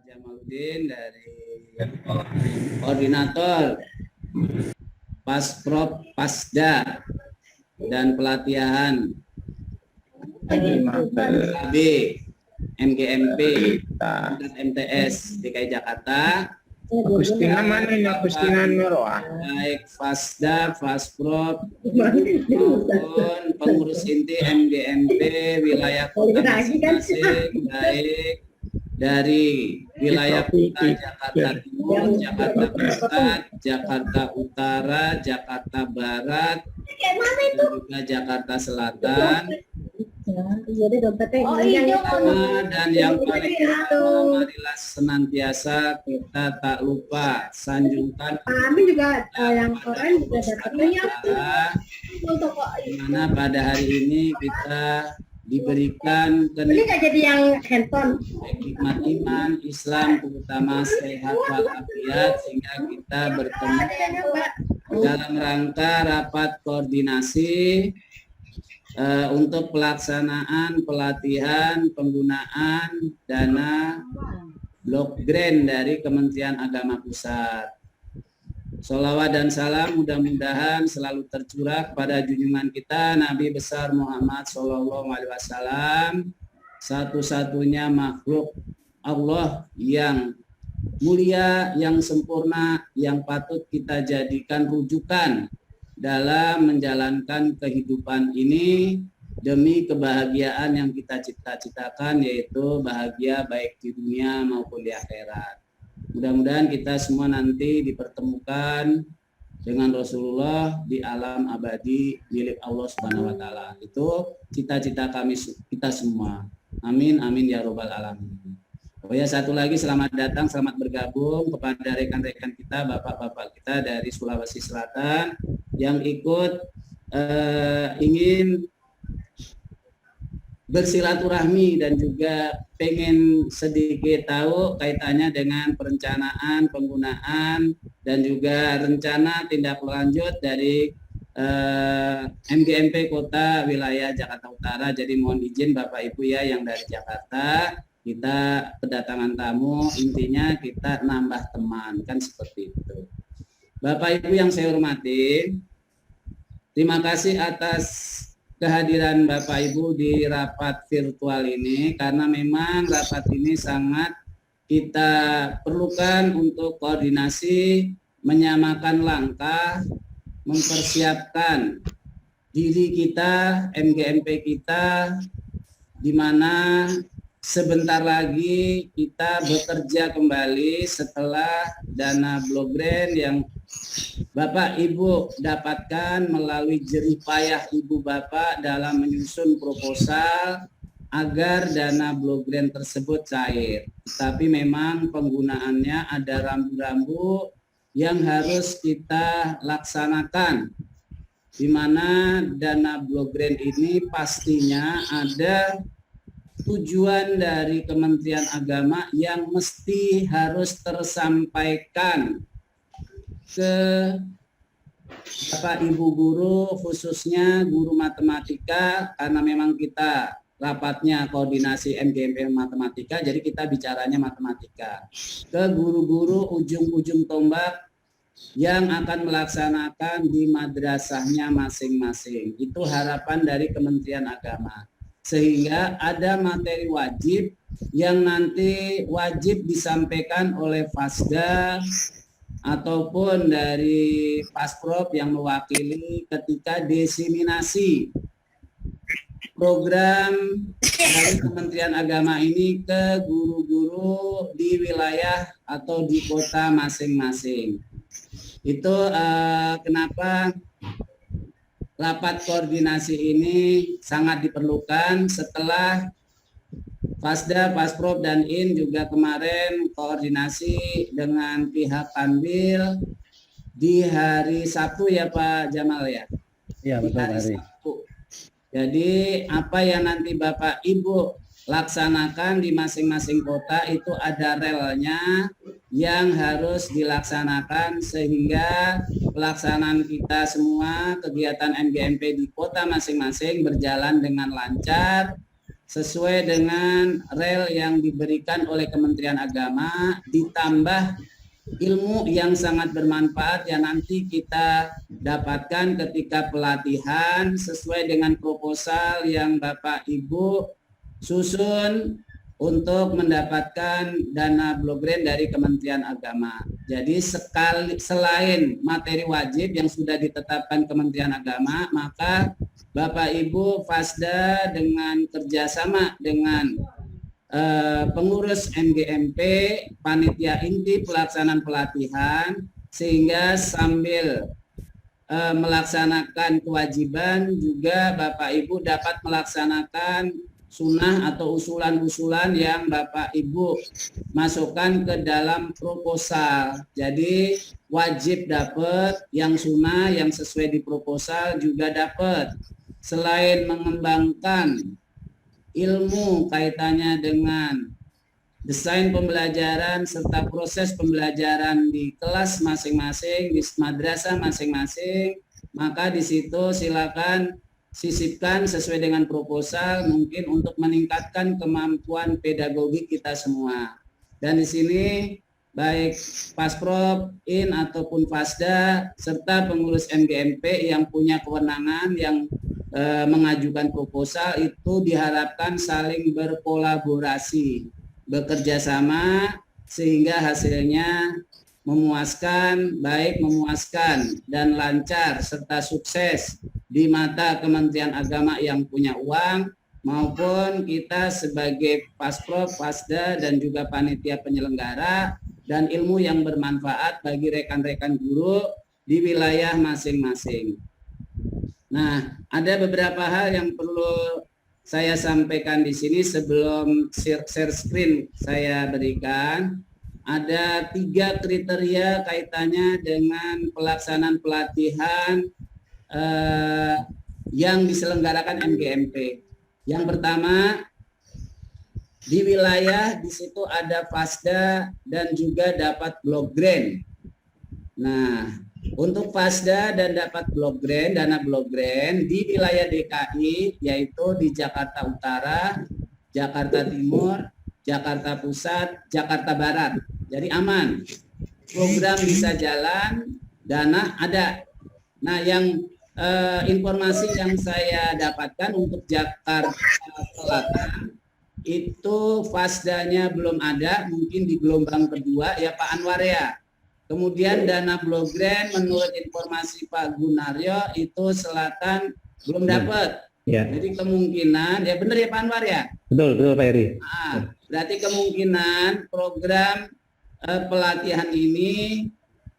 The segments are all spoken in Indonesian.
Jamaluddin dari koordinator Pasprov Pasda dan pelatihan KB MGMP MTS DKI Jakarta. Agustina mana ini? Agustina Nurwa. Baik Fasda, Fasprov maupun pengurus inti MGMP wilayah kota masing-masing, baik dari wilayah kota Jakarta Timur, Jakarta Pusat, Jakarta Utara, Jakarta Barat, dan juga Jakarta Selatan. Dan yang paling utama, marilah senantiasa kita tak lupa sanjungkan juga yang keren juga dapatnya dimana pada hari ini kita diberikan nggak jadi yang handphone hikmat iman Islam, terutama sehat walafiat, sehingga kita bertemu dalam rangka rapat koordinasi untuk pelaksanaan pelatihan penggunaan dana blok grant dari Kementerian Agama Pusat. Sholawat dan salam mudah-mudahan selalu tercurah pada junjungan kita Nabi besar Muhammad Sallallahu Alaihi Wasallam, satu-satunya makhluk Allah yang mulia, yang sempurna, yang patut kita jadikan rujukan dalam menjalankan kehidupan ini demi kebahagiaan yang kita cita-citakan, yaitu bahagia baik di dunia maupun di akhirat. Mudah-mudahan kita semua nanti dipertemukan dengan Rasulullah di alam abadi milik Allah Subhanahu wa taala. Itu cita-cita kami kita semua. Amin amin ya robbal alamin. Oh ya, satu lagi selamat datang, selamat bergabung kepada rekan-rekan kita, bapak-bapak kita dari Sulawesi Selatan yang ikut ingin bersilaturahmi dan juga pengen sedikit tahu kaitannya dengan perencanaan, penggunaan, dan juga rencana tindak lanjut dari MGMP Kota Wilayah Jakarta Utara. Jadi mohon izin Bapak Ibu ya yang dari Jakarta, kita kedatangan tamu, intinya kita nambah teman, kan seperti itu. Bapak Ibu yang saya hormati, terima kasih atas kehadiran Bapak Ibu di rapat virtual ini, karena memang rapat ini sangat kita perlukan untuk koordinasi, menyamakan langkah, mempersiapkan diri kita, MGMP kita, di mana sebentar lagi kita bekerja kembali setelah dana blok grant yang Bapak Ibu dapatkan melalui jerih payah Ibu Bapak dalam menyusun proposal agar dana blok grant tersebut cair. Tapi memang penggunaannya ada rambu-rambu yang harus kita laksanakan, di mana dana blok grant ini pastinya ada tujuan dari Kementerian Agama yang mesti harus tersampaikan ke Bapak Ibu guru, khususnya guru matematika, karena memang kita rapatnya koordinasi MGMP matematika, jadi kita bicaranya matematika, ke guru-guru ujung-ujung tombak yang akan melaksanakan di madrasahnya masing-masing. Itu harapan dari Kementerian Agama, sehingga ada materi wajib yang nanti wajib disampaikan oleh Fasda ataupun dari Pasprov yang mewakili ketika diseminasi program dari Kementerian Agama ini ke guru-guru di wilayah atau di kota masing-masing. Itu kenapa rapat koordinasi ini sangat diperlukan setelah Fasda, Pasprov, dan IN juga kemarin koordinasi dengan pihak Kanwil di hari Sabtu ya Pak Jamal ya? Iya betul hari Sabtu. Jadi apa yang nanti Bapak Ibu laksanakan di masing-masing kota itu ada relnya yang harus dilaksanakan, sehingga pelaksanaan kita semua kegiatan MGMP di kota masing-masing berjalan dengan lancar, sesuai dengan rel yang diberikan oleh Kementerian Agama, ditambah ilmu yang sangat bermanfaat yang nanti kita dapatkan ketika pelatihan sesuai dengan proposal yang Bapak Ibu susun untuk mendapatkan dana Blok-Grant dari Kementerian Agama. Jadi selain materi wajib yang sudah ditetapkan Kementerian Agama, maka Bapak Ibu Fasda dengan kerjasama dengan pengurus MGMP, panitia inti pelaksanaan pelatihan, sehingga sambil melaksanakan kewajiban juga Bapak Ibu dapat melaksanakan sunnah atau usulan-usulan yang Bapak Ibu masukkan ke dalam proposal. Jadi wajib dapat, yang sunnah yang sesuai di proposal juga dapat. Selain mengembangkan ilmu kaitannya dengan desain pembelajaran serta proses pembelajaran di kelas masing-masing, di madrasah masing-masing, maka di situ silakan sisipkan sesuai dengan proposal mungkin untuk meningkatkan kemampuan pedagogi kita semua. Dan di sini baik Pasprov, In ataupun Fasda serta pengurus MGMP yang punya kewenangan yang mengajukan proposal itu diharapkan saling berkolaborasi, bekerja sama sehingga hasilnya memuaskan, baik memuaskan dan lancar serta sukses di mata Kementerian Agama yang punya uang maupun kita sebagai Pasprov, Fasda dan juga panitia penyelenggara dan ilmu yang bermanfaat bagi rekan-rekan guru di wilayah masing-masing. Nah, ada beberapa hal yang perlu saya sampaikan di sini sebelum share screen saya berikan. Ada 3 kriteria kaitannya dengan pelaksanaan pelatihan yang diselenggarakan MGMP. Yang pertama, di wilayah di situ ada Fasda dan juga dapat Blok-Grant. Nah, untuk Fasda dan dapat Blok-Grant, dana Blok-Grant di wilayah DKI yaitu di Jakarta Utara, Jakarta Timur, Jakarta Pusat, Jakarta Barat. Jadi aman. Program bisa jalan, dana ada. Nah, yang informasi yang saya dapatkan untuk Jakarta Selatan itu Fasdanya belum ada, mungkin di gelombang kedua ya Pak Anwar ya. Kemudian dana Blok-Grant menurut informasi Pak Gunaryo itu Selatan belum dapat. Ya. Jadi kemungkinan, ya benar ya Pak Anwar ya? Betul Pak Heri. Nah, berarti kemungkinan program pelatihan ini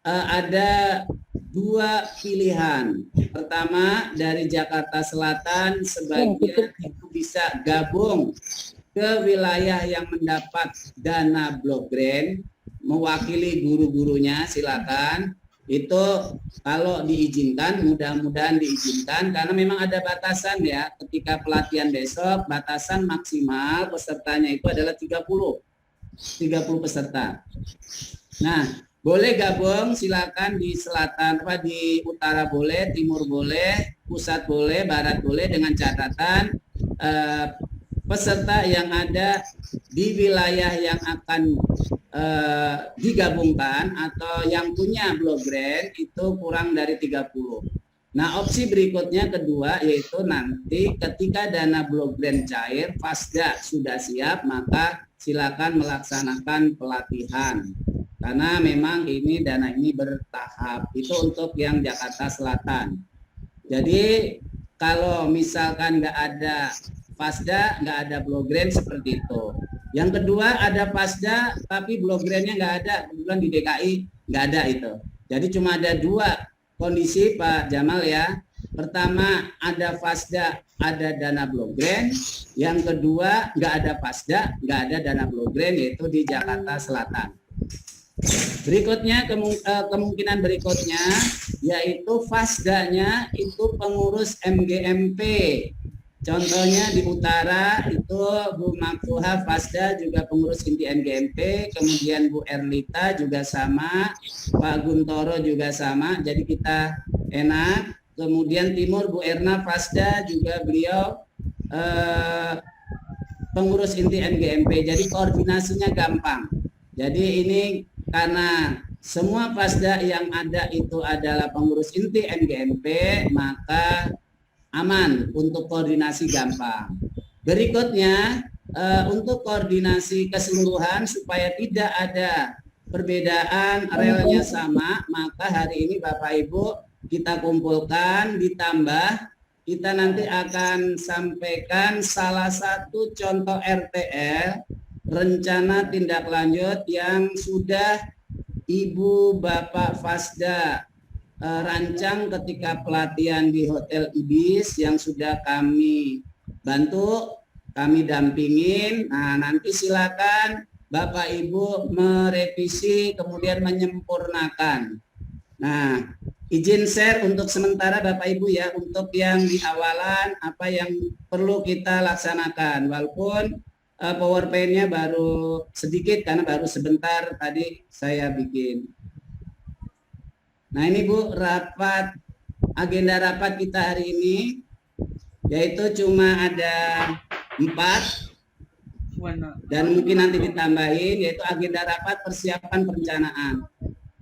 ada 2 pilihan. Pertama dari Jakarta Selatan sebagian itu bisa gabung ke wilayah yang mendapat dana Blok-Grant, mewakili guru-gurunya silakan. Itu kalau diizinkan, mudah-mudahan diizinkan karena memang ada batasan ya. Ketika pelatihan besok, batasan maksimal pesertanya itu adalah 30 peserta. Nah, boleh gabung silakan di selatan, di utara boleh, timur boleh, pusat boleh, barat boleh dengan catatan peserta yang ada di wilayah yang akan digabungkan atau yang punya Blok-Grant itu kurang dari 30. Nah, opsi berikutnya kedua yaitu nanti ketika dana Blok-Grant cair, Fasda sudah siap, maka silakan melaksanakan pelatihan. Karena memang ini dana ini bertahap. Itu untuk yang Jakarta Selatan. Jadi kalau misalkan nggak ada Fasda, nggak ada Blok-Grant seperti itu. Yang kedua ada Fasda tapi Blok-Grantnya nggak ada, kebetulan di DKI nggak ada itu. Jadi cuma ada 2 kondisi Pak Jamal ya. Pertama ada Fasda, ada dana Blok-Grant. Yang kedua nggak ada Fasda, nggak ada dana Blok-Grant yaitu di Jakarta Selatan. Berikutnya kemungkinan berikutnya yaitu Fasdanya itu pengurus MGMP. Contohnya di utara itu Bu Makfuha Fasda juga pengurus inti MGMP, kemudian Bu Erlita juga sama, Pak Guntoro juga sama, jadi kita enak. Kemudian timur Bu Erna Fasda juga beliau pengurus inti MGMP. Jadi koordinasinya gampang. Jadi ini karena semua Fasda yang ada itu adalah pengurus inti MGMP, maka aman untuk koordinasi gampang. Berikutnya untuk koordinasi keseluruhan supaya tidak ada perbedaan relnya sama, maka hari ini Bapak Ibu kita kumpulkan, ditambah kita nanti akan sampaikan salah satu contoh RTL, rencana tindak lanjut yang sudah Ibu Bapak Fasda rancang ketika pelatihan di Hotel Ibis yang sudah kami bantu, kami dampingin. Nah, nanti silakan Bapak Ibu merevisi kemudian menyempurnakan. Nah, izin share untuk sementara Bapak Ibu ya, untuk yang di awalan apa yang perlu kita laksanakan. Walaupun PowerPoint-nya baru sedikit karena baru sebentar tadi saya bikin. Nah, ini Bu, agenda rapat kita hari ini yaitu cuma ada 4 dan mungkin nanti ditambahin, yaitu agenda rapat persiapan perencanaan.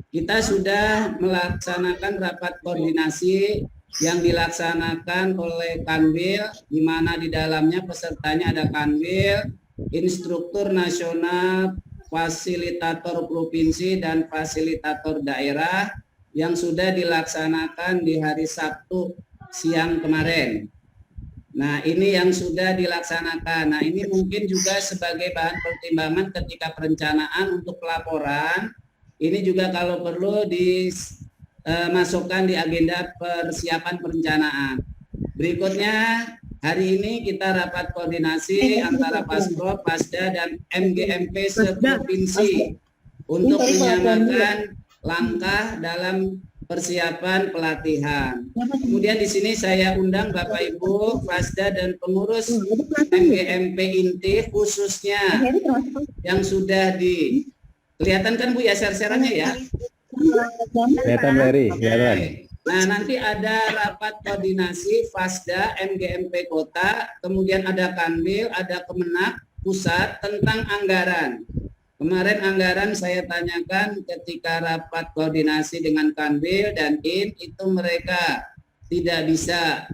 Kita sudah melaksanakan rapat koordinasi yang dilaksanakan oleh Kanwil, di mana di dalamnya pesertanya ada Kanwil, instruktur nasional, fasilitator provinsi, dan fasilitator daerah yang sudah dilaksanakan di hari Sabtu siang kemarin. Nah, ini yang sudah dilaksanakan. Nah, ini mungkin juga sebagai bahan pertimbangan ketika perencanaan untuk pelaporan. Ini juga kalau perlu dimasukkan di agenda persiapan perencanaan. Berikutnya, hari ini kita rapat koordinasi antara Pasprov, Pasda, dan MGMP seprovinsi untuk menyamakan langkah dalam persiapan pelatihan. Kemudian di sini saya undang Bapak Ibu Fasda dan pengurus MGMP inti khususnya yang sudah kelihatan kan Bu ya share-sharannya ya? Kelihatan Mary, kelihatan. Nah, nanti ada rapat koordinasi Fasda MGMP Kota, kemudian ada Kanwil, ada Kemenak Pusat tentang anggaran. Kemarin anggaran saya tanyakan ketika rapat koordinasi dengan Kanwil dan IN, itu mereka tidak bisa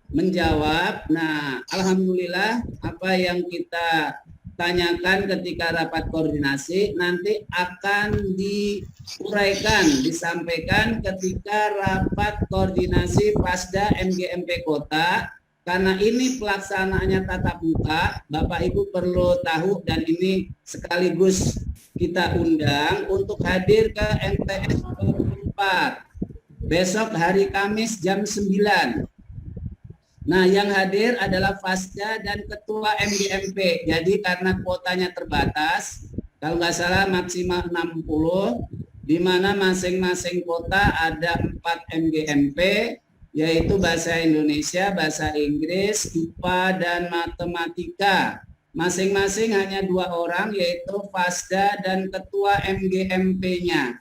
menjawab. Nah, alhamdulillah apa yang kita tanyakan ketika rapat koordinasi nanti akan diuraikan, disampaikan ketika rapat koordinasi Fasda MGMP Kota. Karena ini pelaksanaannya tatap muka, Bapak Ibu perlu tahu dan ini sekaligus kita undang untuk hadir ke MTS 24 besok hari Kamis jam 9. Nah, yang hadir adalah Fasda dan Ketua MGMP. Jadi karena kuotanya terbatas, kalau nggak salah maksimal 60, di mana masing-masing kota ada 4 MGMP, yaitu bahasa Indonesia, bahasa Inggris, IPA, dan matematika. Masing-masing hanya 2 orang, yaitu Fasda dan Ketua MGMP-nya.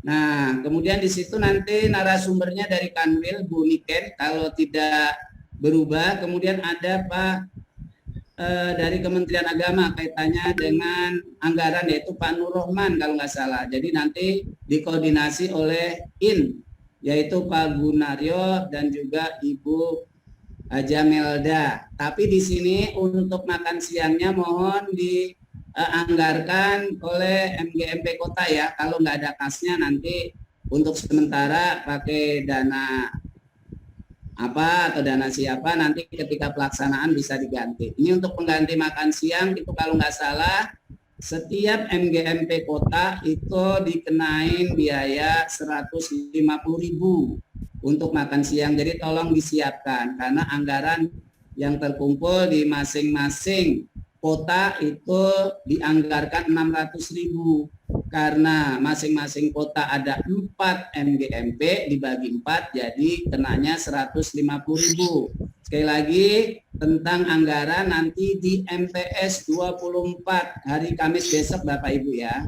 Nah, kemudian di situ nanti narasumbernya dari Kanwil, Bu Niken, kalau tidak berubah. Kemudian ada Pak dari Kementerian Agama kaitannya dengan anggaran, yaitu Pak Nur Rohman kalau nggak salah. Jadi nanti dikoordinasi oleh IN, yaitu Pak Gunaryo dan juga Ibu Haja Melda. Tapi di sini untuk makan siangnya mohon dianggarkan oleh MGMP Kota ya. Kalau nggak ada kasnya nanti untuk sementara pakai dana apa atau dana siapa, nanti ketika pelaksanaan bisa diganti. Ini untuk pengganti makan siang itu kalau nggak salah setiap MGMP Kota itu dikenain biaya 150.000 untuk makan siang. Jadi tolong disiapkan karena anggaran yang terkumpul di masing-masing kota itu dianggarkan 600.000 karena masing-masing kota ada 4 MGMP dibagi 4 jadi kenanya 150.000. Sekali lagi tentang anggaran nanti di MTS 24 hari Kamis besok Bapak Ibu ya.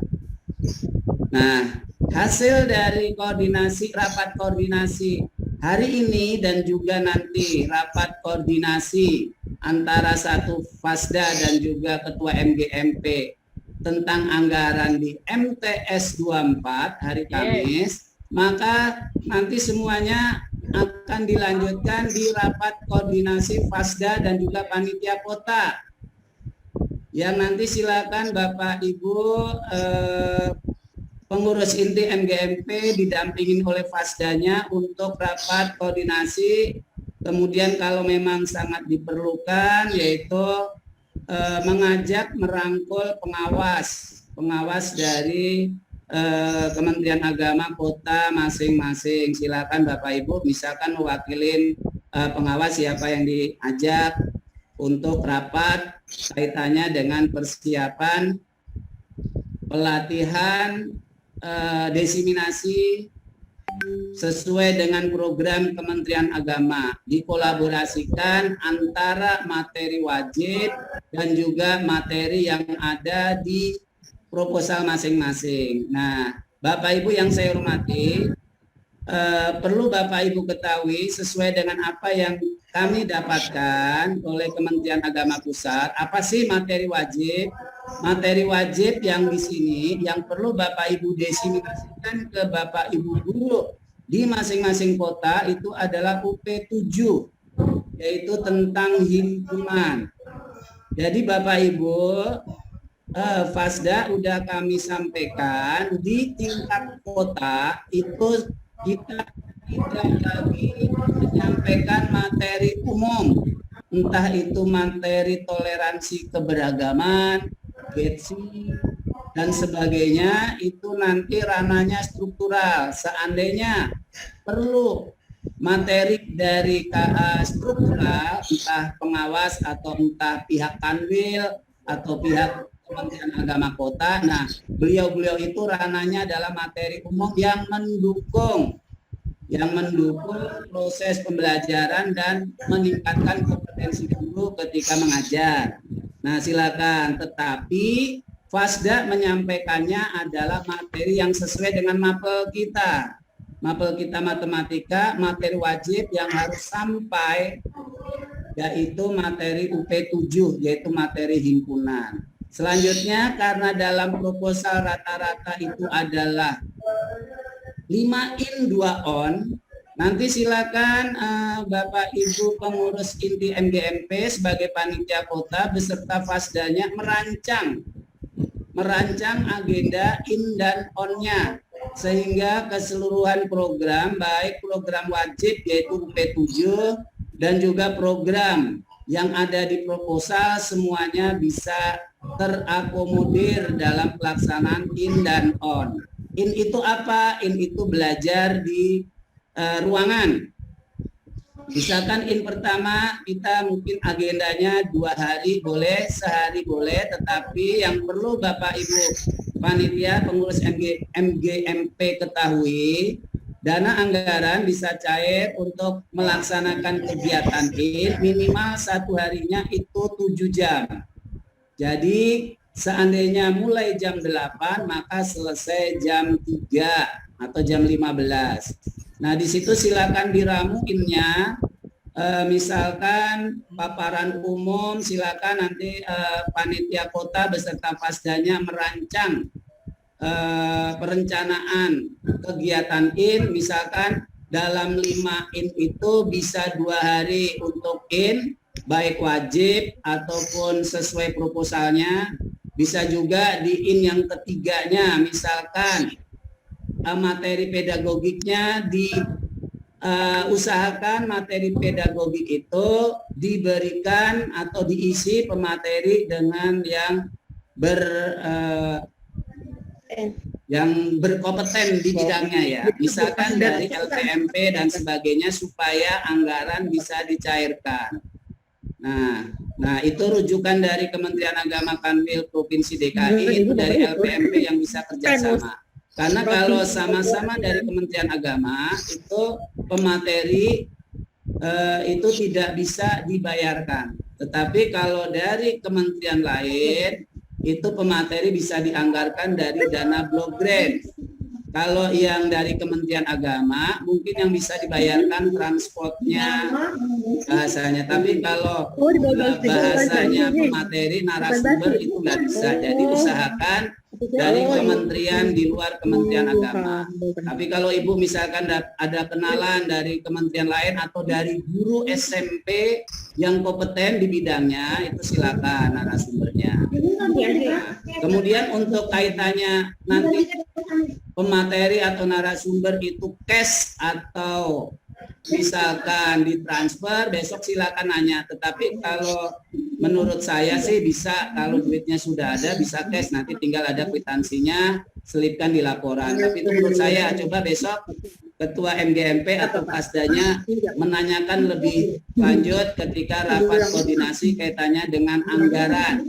Nah, hasil dari rapat koordinasi hari ini dan juga nanti rapat koordinasi antara satu Fasda dan juga Ketua MGMP tentang anggaran di MTS 24 hari Kamis, maka nanti semuanya akan dilanjutkan di rapat koordinasi Fasda dan juga panitia kota. Yang nanti silakan Bapak Ibu pengurus inti MGMP didampingin oleh Fasdanya untuk rapat koordinasi. Kemudian kalau memang sangat diperlukan yaitu mengajak merangkul pengawas dari Kementerian Agama kota masing-masing. Silakan Bapak Ibu misalkan mewakilin pengawas siapa yang diajak untuk rapat kaitannya dengan persiapan pelatihan desiminasi sesuai dengan program Kementerian Agama, dikolaborasikan antara materi wajib dan juga materi yang ada di proposal masing-masing. Nah, Bapak Ibu yang saya hormati, perlu Bapak Ibu ketahui sesuai dengan apa yang kami dapatkan oleh Kementerian Agama Pusat, apa sih materi wajib? Materi wajib yang di sini yang perlu Bapak Ibu desiminasikan ke Bapak Ibu guru di masing-masing kota itu adalah UP7, yaitu tentang himpunan. Jadi Bapak Ibu, Fasda udah kami sampaikan di tingkat kota itu kita tidak lagi menyampaikan materi umum, entah itu materi toleransi keberagaman, GETSI, dan sebagainya, itu nanti ranahnya struktural. Seandainya perlu materi dari KA struktural, entah pengawas atau entah pihak Kanwil atau pihak Kementerian Agama Kota, nah beliau-beliau itu ranahnya adalah materi umum yang mendukung proses pembelajaran dan meningkatkan kompetensi guru ketika mengajar. Nah, silakan. Tetapi Fasda menyampaikannya adalah materi yang sesuai dengan mapel kita. Mapel kita matematika, materi wajib yang harus sampai yaitu materi UP7, yaitu materi himpunan. Selanjutnya, karena dalam proposal rata-rata itu adalah 5 in 2 on, nanti silakan Bapak Ibu pengurus inti MGMP sebagai panitia kota beserta Fasdanya merancang agenda in dan on-nya sehingga keseluruhan program baik program wajib yaitu UP7 dan juga program yang ada di proposal semuanya bisa terakomodir dalam pelaksanaan in dan on. In itu apa? In itu belajar di ruangan. Misalkan in pertama kita mungkin agendanya 2 hari boleh, sehari boleh, tetapi yang perlu Bapak Ibu panitia pengurus MGMP ketahui, dana anggaran bisa cair untuk melaksanakan kegiatan in minimal 1 harinya itu 7 jam. Jadi seandainya mulai jam 8 maka selesai jam 3 atau jam 15. Nah, di situ silakan diramuinnya, misalkan paparan umum, silakan nanti panitia kota beserta Fasdanya merancang perencanaan kegiatan in, misalkan dalam 5 in itu bisa 2 hari untuk in, baik wajib ataupun sesuai proposalnya, bisa juga di in yang ketiganya, misalkan materi pedagogiknya usahakan materi pedagogik itu diberikan atau diisi pemateri dengan yang berkompeten di bidangnya ya, misalkan dari LPMP dan sebagainya supaya anggaran bisa dicairkan. Nah itu rujukan dari Kementerian Agama Kanwil Provinsi DKI itu dari LPMP yang bisa kerjasama. Karena kalau sama-sama dari Kementerian Agama itu pemateri itu tidak bisa dibayarkan. Tetapi kalau dari kementerian lain itu pemateri bisa dianggarkan dari dana blok grant. Kalau yang dari Kementerian Agama mungkin yang bisa dibayarkan transportnya bahasanya, tapi kalau bahasanya pemateri narasumber itu nggak bisa. Jadi usahakan dari kementerian di luar Kementerian Agama. Tapi kalau Ibu misalkan ada kenalan dari kementerian lain atau dari guru SMP yang kompeten di bidangnya, itu silakan narasumbernya. Nah, kemudian untuk kaitannya nanti pemateri atau narasumber itu cash atau misalkan ditransfer, besok silakan nanya. Tetapi kalau menurut saya sih bisa, kalau duitnya sudah ada bisa cash, nanti tinggal ada kwitansinya, selipkan di laporan. Tapi itu menurut saya, coba besok Ketua MGMP atau Pasdanya menanyakan lebih lanjut ketika rapat koordinasi kaitannya dengan anggaran.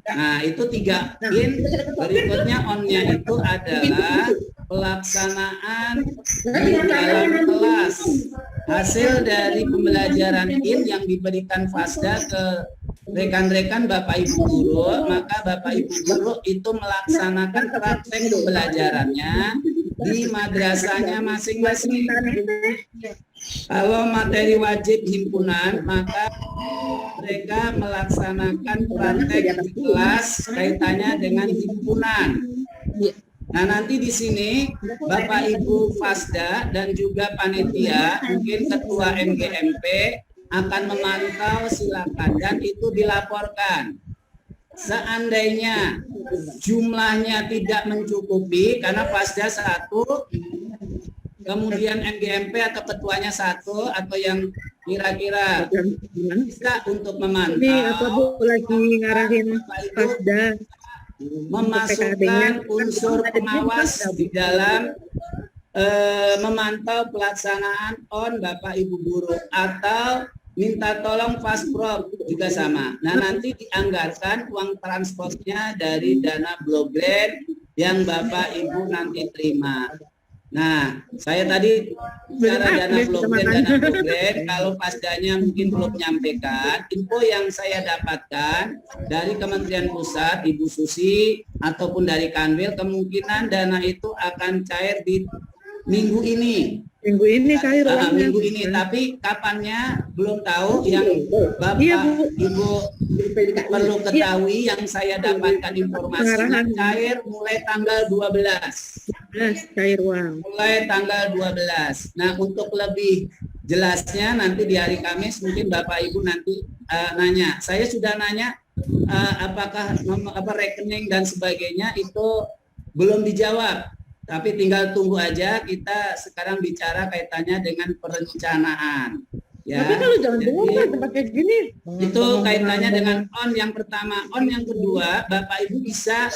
Nah, itu 3 in. Berikutnya on-nya itu adalah pelaksanaan di dalam kelas. Hasil dari pembelajaran in yang diberikan Fasda ke rekan-rekan Bapak Ibu guru, maka Bapak Ibu guru itu melaksanakan praktek pembelajarannya di madrasahnya masing-masing. Kalau materi wajib himpunan, maka mereka melaksanakan praktek di kelas kaitannya dengan himpunan. Nah, nanti di sini Bapak Ibu Fasda dan juga panitia, mungkin Ketua MGMP akan memantau, silakan, dan itu dilaporkan. Seandainya jumlahnya tidak mencukupi karena Fasda 1, kemudian MGMP atau ketuanya 1 atau yang kira-kira bisa untuk memantau, lagi ngarahin Fasda memasukkan unsur pengawas di dalam memantau pelaksanaan on Bapak Ibu guru, atau minta tolong Fasprov juga sama. Nah, nanti dianggarkan uang transportnya dari dana Blok Grant yang Bapak Ibu nanti terima. Nah, saya tadi bicara dana Blok Grant, kalau Pasdanya mungkin belum menyampaikan, info yang saya dapatkan dari Kementerian Pusat, Ibu Susi, ataupun dari Kanwil, kemungkinan dana itu akan cair di minggu ini. Minggu ini cair minggu ini, tapi kapannya belum tahu. Yang Bapak Ibu perlu ketahui, yang saya dapatkan informasinya cair mulai tanggal 12. Cair uang. Mulai tanggal 12. Nah, untuk lebih jelasnya nanti di hari Kamis mungkin Bapak Ibu nanti nanya. Saya sudah nanya apakah rekening dan sebagainya, itu belum dijawab. Tapi tinggal tunggu aja, kita sekarang bicara kaitannya dengan perencanaan. Ya. Tapi kalau jangan bohong pakai gini. Itu kaitannya dengan on yang pertama. On yang kedua, Bapak Ibu bisa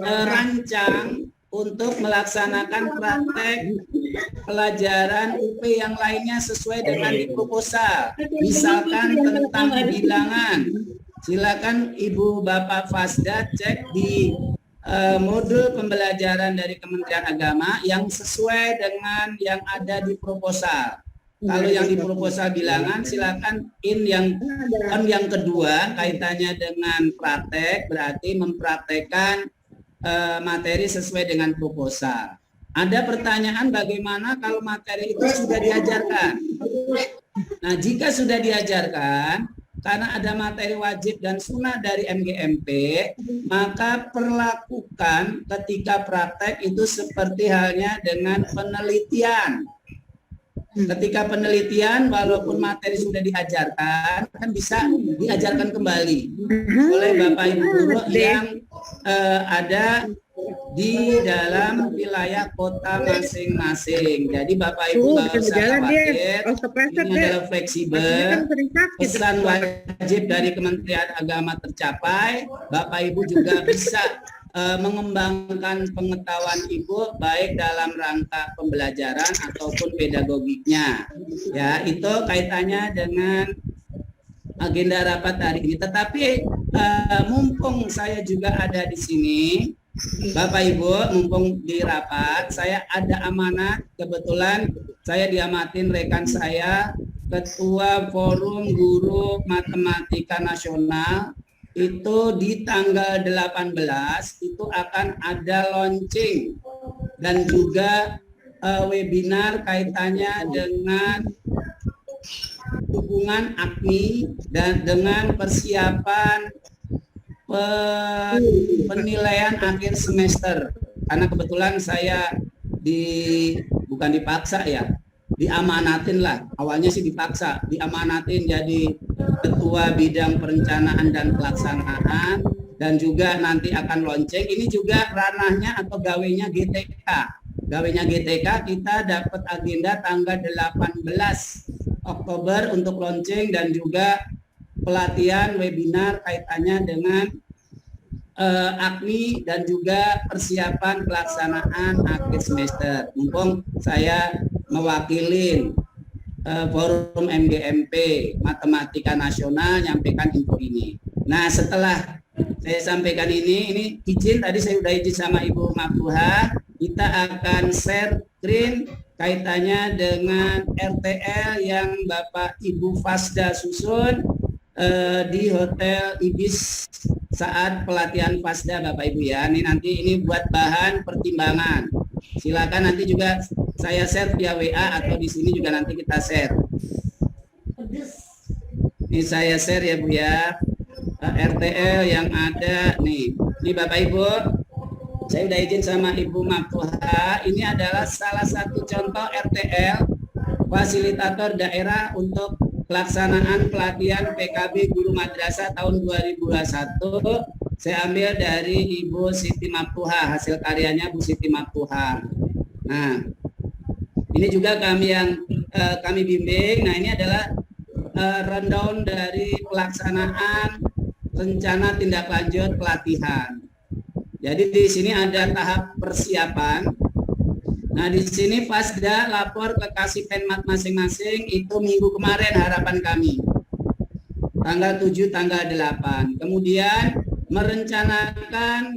rancang untuk melaksanakan praktek pelajaran UP yang lainnya sesuai dengan di proposal. Misalkan tentang bilangan. Silakan Ibu Bapak Fasda cek di modul pembelajaran dari Kementerian Agama yang sesuai dengan yang ada di proposal. Kalau yang di proposal bilangan, silakan on yang kedua kaitannya dengan praktek, berarti mempraktekkan materi sesuai dengan proposal. Ada pertanyaan bagaimana kalau materi itu sudah diajarkan? Nah, jika sudah diajarkan, karena ada materi wajib dan sunnah dari MGMP, maka perlakukan ketika praktek itu seperti halnya dengan penelitian. Ketika penelitian, walaupun materi sudah diajarkan, kan bisa diajarkan kembali oleh Bapak Ibu guru yang ada di dalam wilayah kota masing-masing. Jadi Bapak Ibu nggak usah khawatir, ini adalah fleksibel. Pesan wajib dari Kementerian Agama tercapai, Bapak Ibu juga bisa mengembangkan pengetahuan Ibu baik dalam rangka pembelajaran ataupun pedagogiknya. Ya, itu kaitannya dengan agenda rapat hari ini. Tetapi mumpung saya juga ada di sini, Bapak Ibu, mumpung di rapat, saya ada amanat, kebetulan saya diamatin rekan saya, Ketua Forum Guru Matematika Nasional, itu di tanggal 18 itu akan ada launching dan juga webinar kaitannya dengan hubungan AKMI dan dengan persiapan penilaian akhir semester. Karena kebetulan saya bukan dipaksa ya, diamanatin lah. Awalnya sih dipaksa, diamanatin jadi ketua bidang perencanaan dan pelaksanaan, dan juga nanti akan lonceng. Ini juga ranahnya atau gawenya GTK. Gawenya GTK kita dapat agenda tanggal 18 Oktober untuk lonceng dan juga pelatihan webinar kaitannya dengan AKMI dan juga persiapan pelaksanaan akhir semester. Mumpung saya mewakili forum MGMP Matematika Nasional nyampaikan info ini. Nah, setelah saya sampaikan ini izin, tadi saya sudah izin sama Ibu Maftuha, kita akan share screen kaitannya dengan RTL yang Bapak Ibu Fasda susun di Hotel Ibis saat pelatihan Fasda, Bapak Ibu ya. Ini nanti ini buat bahan pertimbangan. Silakan nanti juga saya share via WA atau di sini juga nanti kita share. Ini saya share ya Bu ya. RTL yang ada nih. Ini Bapak Ibu, saya udah izin sama Ibu Maftuha. Ini adalah salah satu contoh RTL fasilitator daerah untuk pelaksanaan pelatihan PKB Guru Madrasah tahun 2021. Saya ambil dari Ibu Siti Maftuha, hasil karyanya Bu Siti Maftuha. Nah, ini juga kami bimbing. Nah, ini adalah rundown dari pelaksanaan rencana tindak lanjut pelatihan. Jadi di sini ada tahap persiapan. Nah, di sini Fasda lapor ke Kasipenmat masing-masing itu minggu kemarin harapan kami. Tanggal 7, tanggal 8. Kemudian memetakan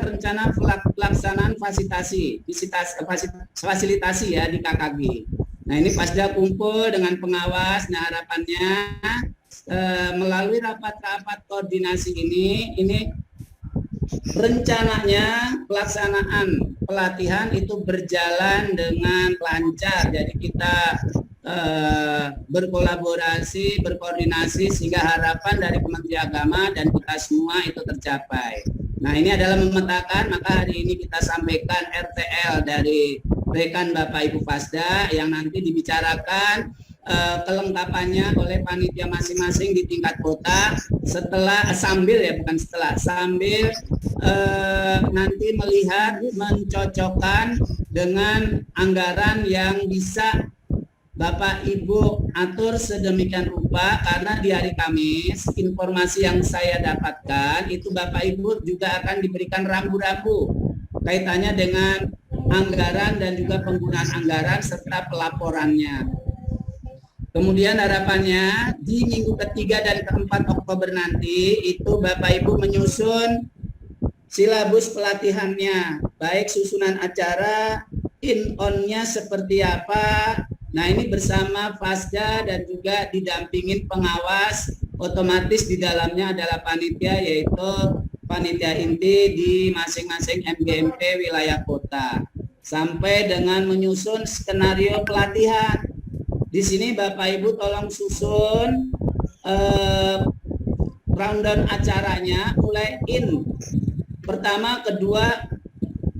rencana pelaksanaan fasilitasi ya di KKG. Nah, ini Fasda kumpul dengan pengawas. Nah, harapannya melalui rapat-rapat koordinasi ini rencananya pelaksanaan pelatihan itu berjalan dengan lancar. Jadi kita berkolaborasi, berkoordinasi sehingga harapan dari Kementerian Agama dan kita semua itu tercapai. Nah, ini adalah memetakan, maka hari ini kita sampaikan RTL dari rekan Bapak Ibu Fasda yang nanti dibicarakan kelengkapannya oleh panitia masing-masing di tingkat kota sambil nanti melihat mencocokkan dengan anggaran yang bisa Bapak Ibu atur sedemikian rupa, karena di hari Kamis informasi yang saya dapatkan itu Bapak Ibu juga akan diberikan rambu-rambu kaitannya dengan anggaran dan juga penggunaan anggaran serta pelaporannya. Kemudian harapannya di minggu ketiga dan keempat Oktober nanti itu Bapak Ibu menyusun silabus pelatihannya, baik susunan acara, in-on-nya seperti apa. Nah, ini bersama Fasda dan juga didampingin pengawas, otomatis di dalamnya adalah panitia, yaitu panitia inti di masing-masing MGMP wilayah kota. Sampai dengan menyusun skenario pelatihan. Di sini Bapak Ibu tolong susun rundown acaranya, mulai in pertama, kedua,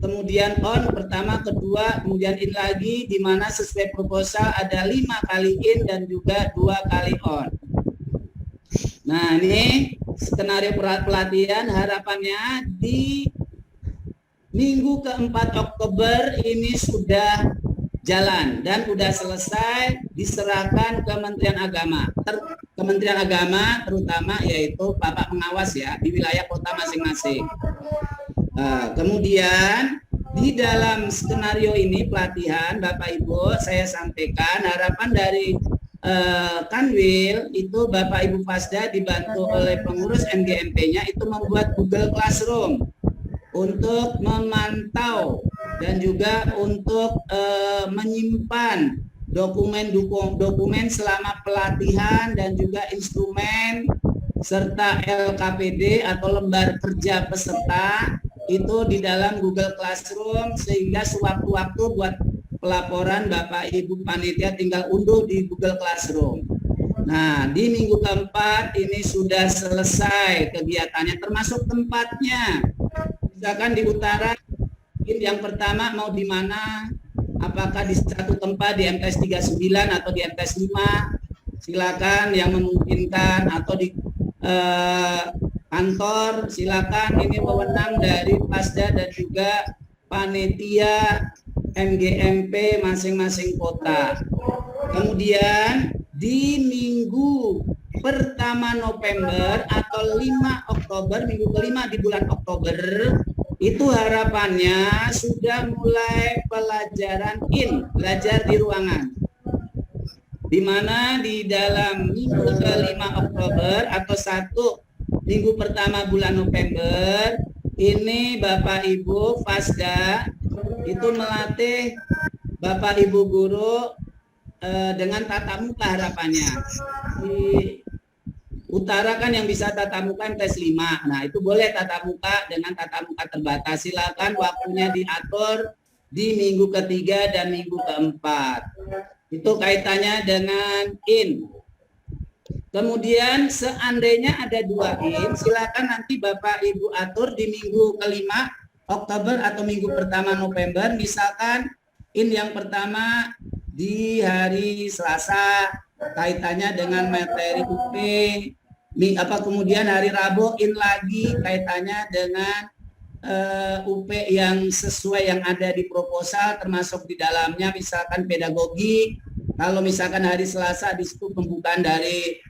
kemudian on pertama, kedua, kemudian in lagi, di mana sesuai proposal ada 5 kali in dan juga 2 kali on. Nah, ini skenario pelatihan harapannya di minggu keempat Oktober ini sudah jalan dan sudah selesai diserahkan Kementerian Agama. Kementerian Agama terutama yaitu Bapak pengawas ya di wilayah kota masing-masing. Kemudian di dalam skenario ini pelatihan Bapak Ibu saya sampaikan harapan dari Kanwil itu Bapak Ibu Fasda dibantu oleh pengurus MGMP-nya itu membuat Google Classroom untuk memantau dan juga untuk menyimpan dokumen selama pelatihan dan juga instrumen serta LKPD atau lembar kerja peserta itu di dalam Google Classroom, sehingga sewaktu-waktu buat pelaporan Bapak Ibu panitia tinggal unduh di Google Classroom. Nah, di minggu keempat ini sudah selesai kegiatannya, termasuk tempatnya. Misalkan di utara, yang pertama mau di mana? Apakah di satu tempat di MTS 39 atau di MTS 5? Silakan yang memungkinkan, atau di kantor, silakan, ini wewenang dari Pasda dan juga panitia MGMP masing-masing kota. Kemudian di minggu pertama November atau 5 Oktober, minggu kelima di bulan Oktober, itu harapannya sudah mulai pelajaran belajar di ruangan. Di mana di dalam minggu ke-5 Oktober atau 1 minggu pertama bulan November, ini Bapak Ibu Fasda itu melatih Bapak Ibu guru dengan tatap muka harapannya. Di utara kan yang bisa tatap muka MTS 5. Nah, itu boleh tatap muka dengan tatap muka terbatas. Silakan waktunya diatur di minggu ketiga dan minggu keempat. Itu kaitannya dengan Kemudian seandainya ada 2 silakan nanti Bapak Ibu atur di minggu kelima Oktober atau minggu pertama November. Misalkan yang pertama di hari Selasa kaitannya dengan materi UP, kemudian hari Rabu lagi kaitannya dengan UP yang sesuai yang ada di proposal, termasuk di dalamnya misalkan pedagogi. Kalau misalkan hari Selasa di situ pembukaan dari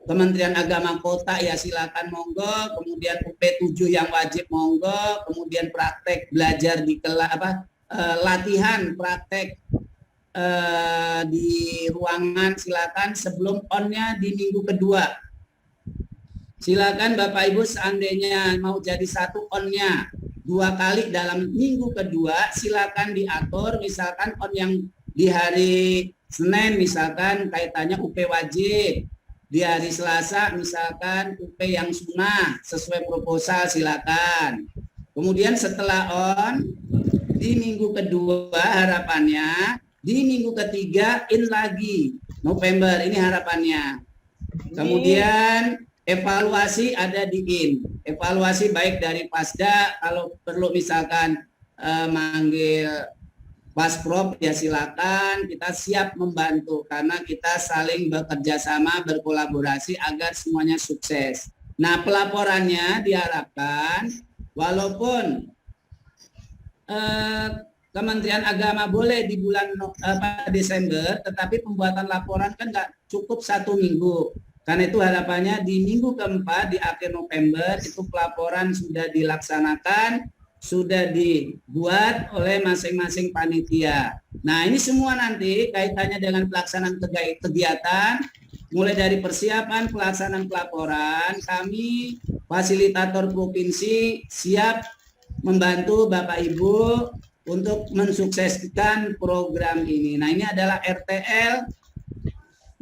Kementerian Agama Kota, ya silakan monggo. Kemudian UP 7 yang wajib monggo. Kemudian praktek belajar di latihan praktek di ruangan silakan sebelum onnya di minggu kedua. Silakan Bapak Ibu seandainya mau jadi 1 onnya 2 kali dalam minggu kedua, silakan diatur. Misalkan on yang di hari Senin misalkan kaitannya UP wajib, di hari Selasa misalkan UP yang sunnah sesuai proposal, silakan. Kemudian setelah on di minggu kedua harapannya, di minggu ketiga lagi November, ini harapannya. Kemudian evaluasi ada di evaluasi baik dari Pasda, kalau perlu misalkan manggil Pasprov ya silakan, kita siap membantu karena kita saling bekerja sama, berkolaborasi agar semuanya sukses. Nah, pelaporannya diharapkan walaupun Kementerian Agama boleh di bulan Desember, tetapi pembuatan laporan kan nggak cukup 1 minggu. Karena itu harapannya di minggu keempat di akhir November itu pelaporan sudah dilaksanakan, sudah dibuat oleh masing-masing panitia. Nah, ini semua nanti kaitannya dengan pelaksanaan kegiatan, mulai dari persiapan pelaksanaan pelaporan, kami fasilitator provinsi siap membantu Bapak Ibu untuk mensukseskan program ini. Nah, ini adalah RTL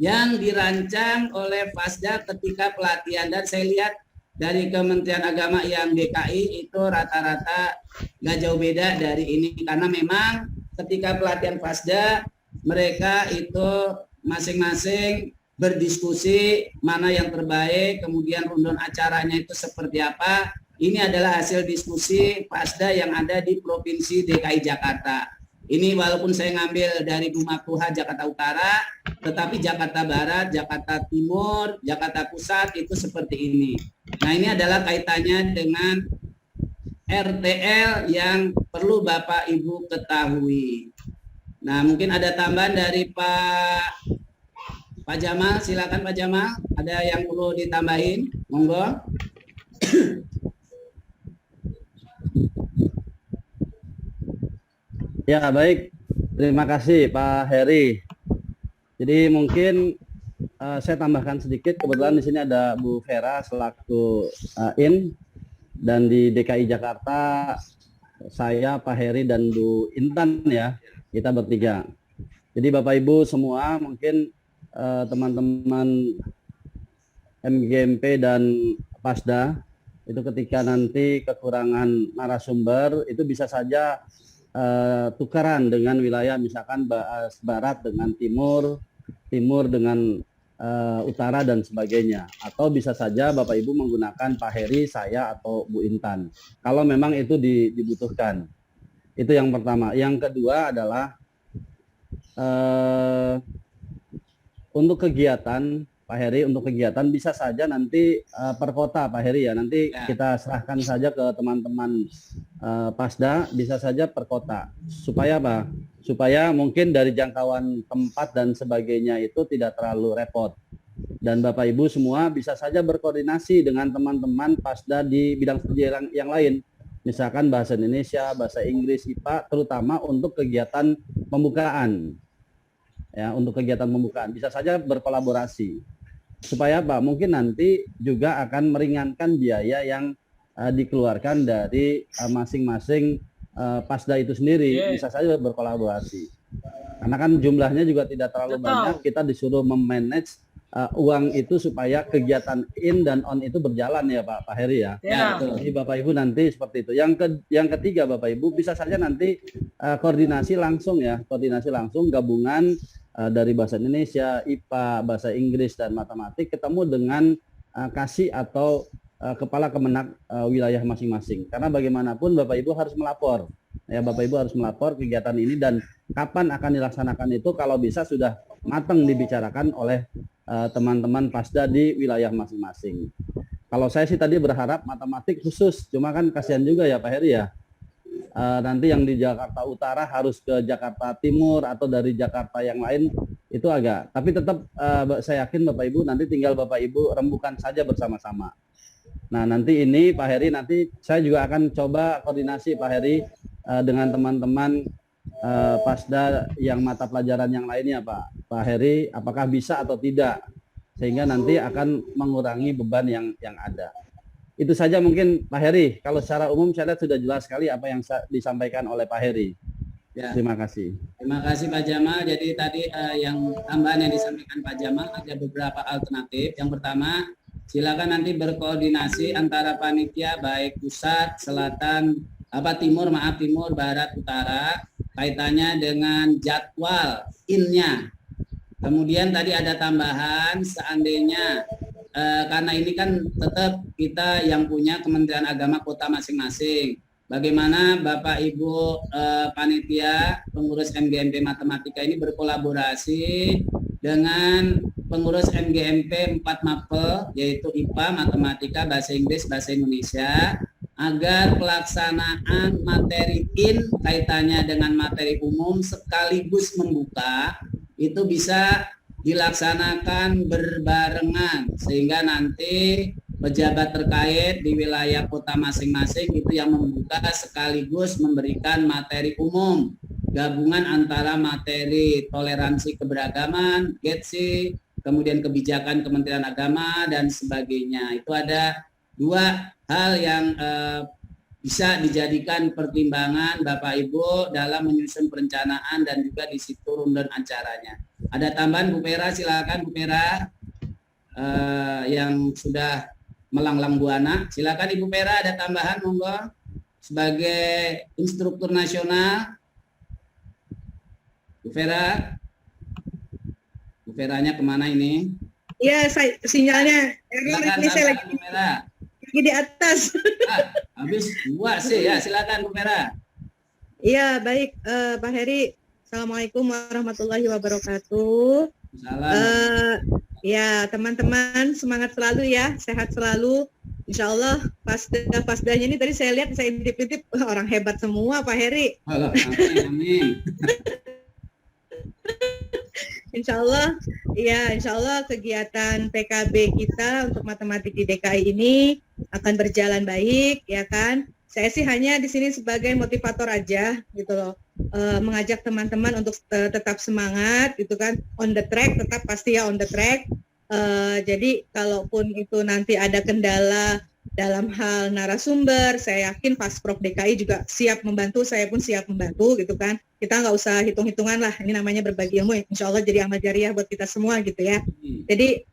yang dirancang oleh Fasda ketika pelatihan, dan saya lihat dari Kementerian Agama yang DKI itu rata-rata nggak jauh beda dari ini, karena memang ketika pelatihan Fasda mereka itu masing-masing berdiskusi mana yang terbaik, kemudian rundown acaranya itu seperti apa. Ini adalah hasil diskusi Fasda yang ada di Provinsi DKI Jakarta. Ini walaupun saya ngambil dari Rumah Tuha Jakarta Utara, tetapi Jakarta Barat, Jakarta Timur, Jakarta Pusat itu seperti ini. Nah, ini adalah kaitannya dengan RTL yang perlu Bapak Ibu ketahui. Nah, mungkin ada tambahan dari Pak Jamal, silakan Pak Jamal, ada yang perlu ditambahin, monggo. Ya, baik. Terima kasih Pak Heri. Jadi mungkin saya tambahkan sedikit. Kebetulan di sini ada Bu Vera selaku dan di DKI Jakarta saya, Pak Heri, dan Bu Intan ya. Kita bertiga. Jadi Bapak Ibu semua, mungkin teman-teman MGMP dan Pasda Itu ketika nanti kekurangan narasumber itu bisa saja tukaran dengan wilayah, misalkan barat dengan timur, timur dengan utara dan sebagainya. Atau bisa saja Bapak Ibu menggunakan Pak Heri, saya atau Bu Intan. Kalau memang itu dibutuhkan. Itu yang pertama. Yang kedua adalah untuk kegiatan Pak Heri, untuk kegiatan bisa saja nanti per kota Pak Heri ya. Nanti kita serahkan saja ke teman-teman Pasda, bisa saja per kota. Supaya apa? Supaya mungkin dari jangkauan tempat dan sebagainya itu tidak terlalu repot. Dan Bapak Ibu semua bisa saja berkoordinasi dengan teman-teman Pasda di bidang studi yang lain. Misalkan bahasa Indonesia, bahasa Inggris, IPA, terutama untuk kegiatan pembukaan. Ya, untuk kegiatan pembukaan bisa saja berkolaborasi. Supaya apa? Mungkin nanti juga akan meringankan biaya yang dikeluarkan dari masing-masing Pasda itu sendiri. Bisa saja berkolaborasi. Karena kan jumlahnya juga tidak terlalu banyak, kita disuruh memanage uang itu supaya kegiatan in dan on itu berjalan ya Pak Heri ya. Jadi Bapak Ibu nanti seperti itu. Yang ketiga Bapak Ibu bisa saja nanti koordinasi langsung ya, koordinasi langsung gabungan dari bahasa Indonesia, IPA, bahasa Inggris dan matematik ketemu dengan kasih atau kepala kemenak wilayah masing-masing. Karena bagaimanapun Bapak Ibu harus melapor. Ya Bapak Ibu harus melapor kegiatan ini dan kapan akan dilaksanakan itu kalau bisa sudah matang dibicarakan oleh teman-teman Pasda di wilayah masing-masing. Kalau saya sih tadi berharap matematik khusus, cuma kan kasihan juga ya Pak Heri ya. Nanti yang di Jakarta Utara harus ke Jakarta Timur atau dari Jakarta yang lain itu agak. Tapi tetap saya yakin Bapak Ibu nanti tinggal Bapak Ibu rembukan saja bersama-sama. Nah nanti ini Pak Heri, nanti saya juga akan coba koordinasi Pak Heri dengan teman-teman Pasda yang mata pelajaran yang lainnya Pak Heri, apakah bisa atau tidak, sehingga nanti akan mengurangi beban yang ada. Itu saja mungkin Pak Heri. Kalau secara umum saya lihat sudah jelas sekali apa yang disampaikan oleh Pak Heri. Ya. Terima kasih. Terima kasih Pak Jamal. Jadi tadi yang tambahan yang disampaikan Pak Jamal ada beberapa alternatif. Yang pertama, silakan nanti berkoordinasi antara panitia baik pusat, selatan, timur, barat, utara, kaitannya dengan jadwal in-nya. Kemudian tadi ada tambahan seandainya karena ini kan tetap kita yang punya Kementerian Agama kota masing-masing. Bagaimana Bapak Ibu panitia pengurus MGMP Matematika ini berkolaborasi dengan pengurus MGMP 4 Mapel yaitu IPA, Matematika, Bahasa Inggris, Bahasa Indonesia agar pelaksanaan materi in kaitannya dengan materi umum sekaligus membuka itu bisa dilaksanakan berbarengan sehingga nanti pejabat terkait di wilayah kota masing-masing itu yang membuka sekaligus memberikan materi umum gabungan antara materi toleransi keberagaman, GETSI, kemudian kebijakan Kementerian Agama dan sebagainya. Itu ada dua hal yang bisa dijadikan pertimbangan Bapak Ibu dalam menyusun perencanaan dan juga di situ rundown acaranya. Ada tambahan Bu Pera, silakan Bu Pera yang sudah melanglang buana. Silakan Ibu Pera ada tambahan monggo sebagai instruktur nasional. Bu Pera, Bu Peranya kemana ini? Iya, sinyalnya. Silakan Ini saya lagi Bu Pera. di atas. Habis dua sih ya, silakan Bu Pera. Iya, baik Pak Heri. Assalamualaikum warahmatullahi wabarakatuh. Salam. Ya teman-teman semangat selalu ya, sehat selalu. Insya Allah pasdanya ini tadi saya lihat, saya intip-intip orang hebat semua Pak Heri. Halo, amin. Insya Allah kegiatan PKB kita untuk matematik di DKI ini akan berjalan baik, ya kan? Saya sih hanya di sini sebagai motivator aja, gitu loh, mengajak teman-teman untuk tetap semangat, gitu kan, on the track, tetap pasti ya on the track. Jadi kalaupun itu nanti ada kendala dalam hal narasumber, saya yakin Pasprov DKI juga siap membantu, saya pun siap membantu, gitu kan. Kita nggak usah hitung-hitungan lah, ini namanya berbagi ilmu, insya Allah jadi amal jariah buat kita semua gitu ya. Jadi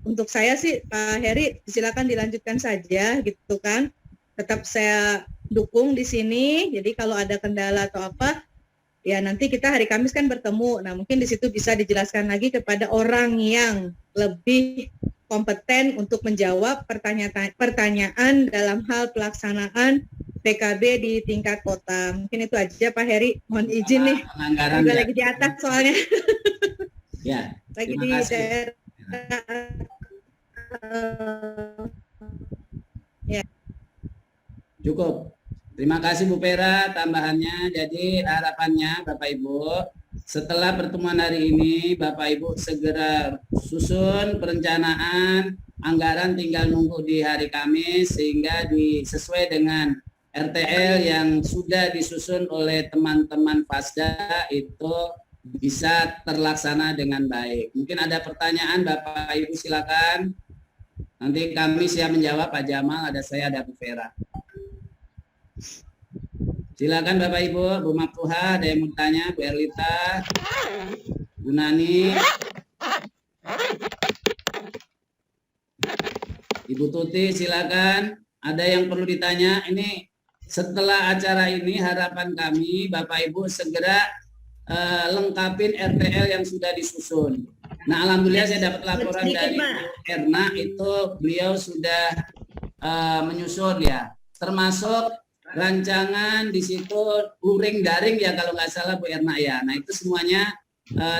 untuk saya sih Pak Heri silakan dilanjutkan saja gitu kan. Tetap saya dukung di sini. Jadi kalau ada kendala atau apa, ya nanti kita hari Kamis kan bertemu. Nah mungkin di situ bisa dijelaskan lagi kepada orang yang lebih kompeten untuk menjawab pertanyaan dalam hal pelaksanaan PKB di tingkat kota. Mungkin itu aja Pak Heri. Mohon izin nih. Penganggaran Udah lagi di atas soalnya. Ya, Lagi terima di kasih. daerah. Ya. Cukup. Terima kasih Bu Pera tambahannya. Jadi harapannya Bapak Ibu, setelah pertemuan hari ini Bapak Ibu segera susun perencanaan anggaran, tinggal nunggu di hari Kamis sehingga sesuai dengan RTL yang sudah disusun oleh teman-teman Fasda itu bisa terlaksana dengan baik. Mungkin ada pertanyaan Bapak Ibu silakan. Nanti kami siap menjawab, Pak Jamal, ada saya, ada Bu Vera. Silakan Bapak Ibu, Bu Maftuha, ada yang mau tanya, Bu Erlita, Bu Nani, Ibu Tuti, silakan. Ada yang perlu ditanya? Ini setelah acara ini harapan kami Bapak Ibu segera lengkapin RTL yang sudah disusun. Nah, alhamdulillah saya dapat laporan dari Bu Erna itu beliau sudah menyusun ya, termasuk rancangan di situ luring daring ya kalau nggak salah Bu Erna ya. Nah itu semuanya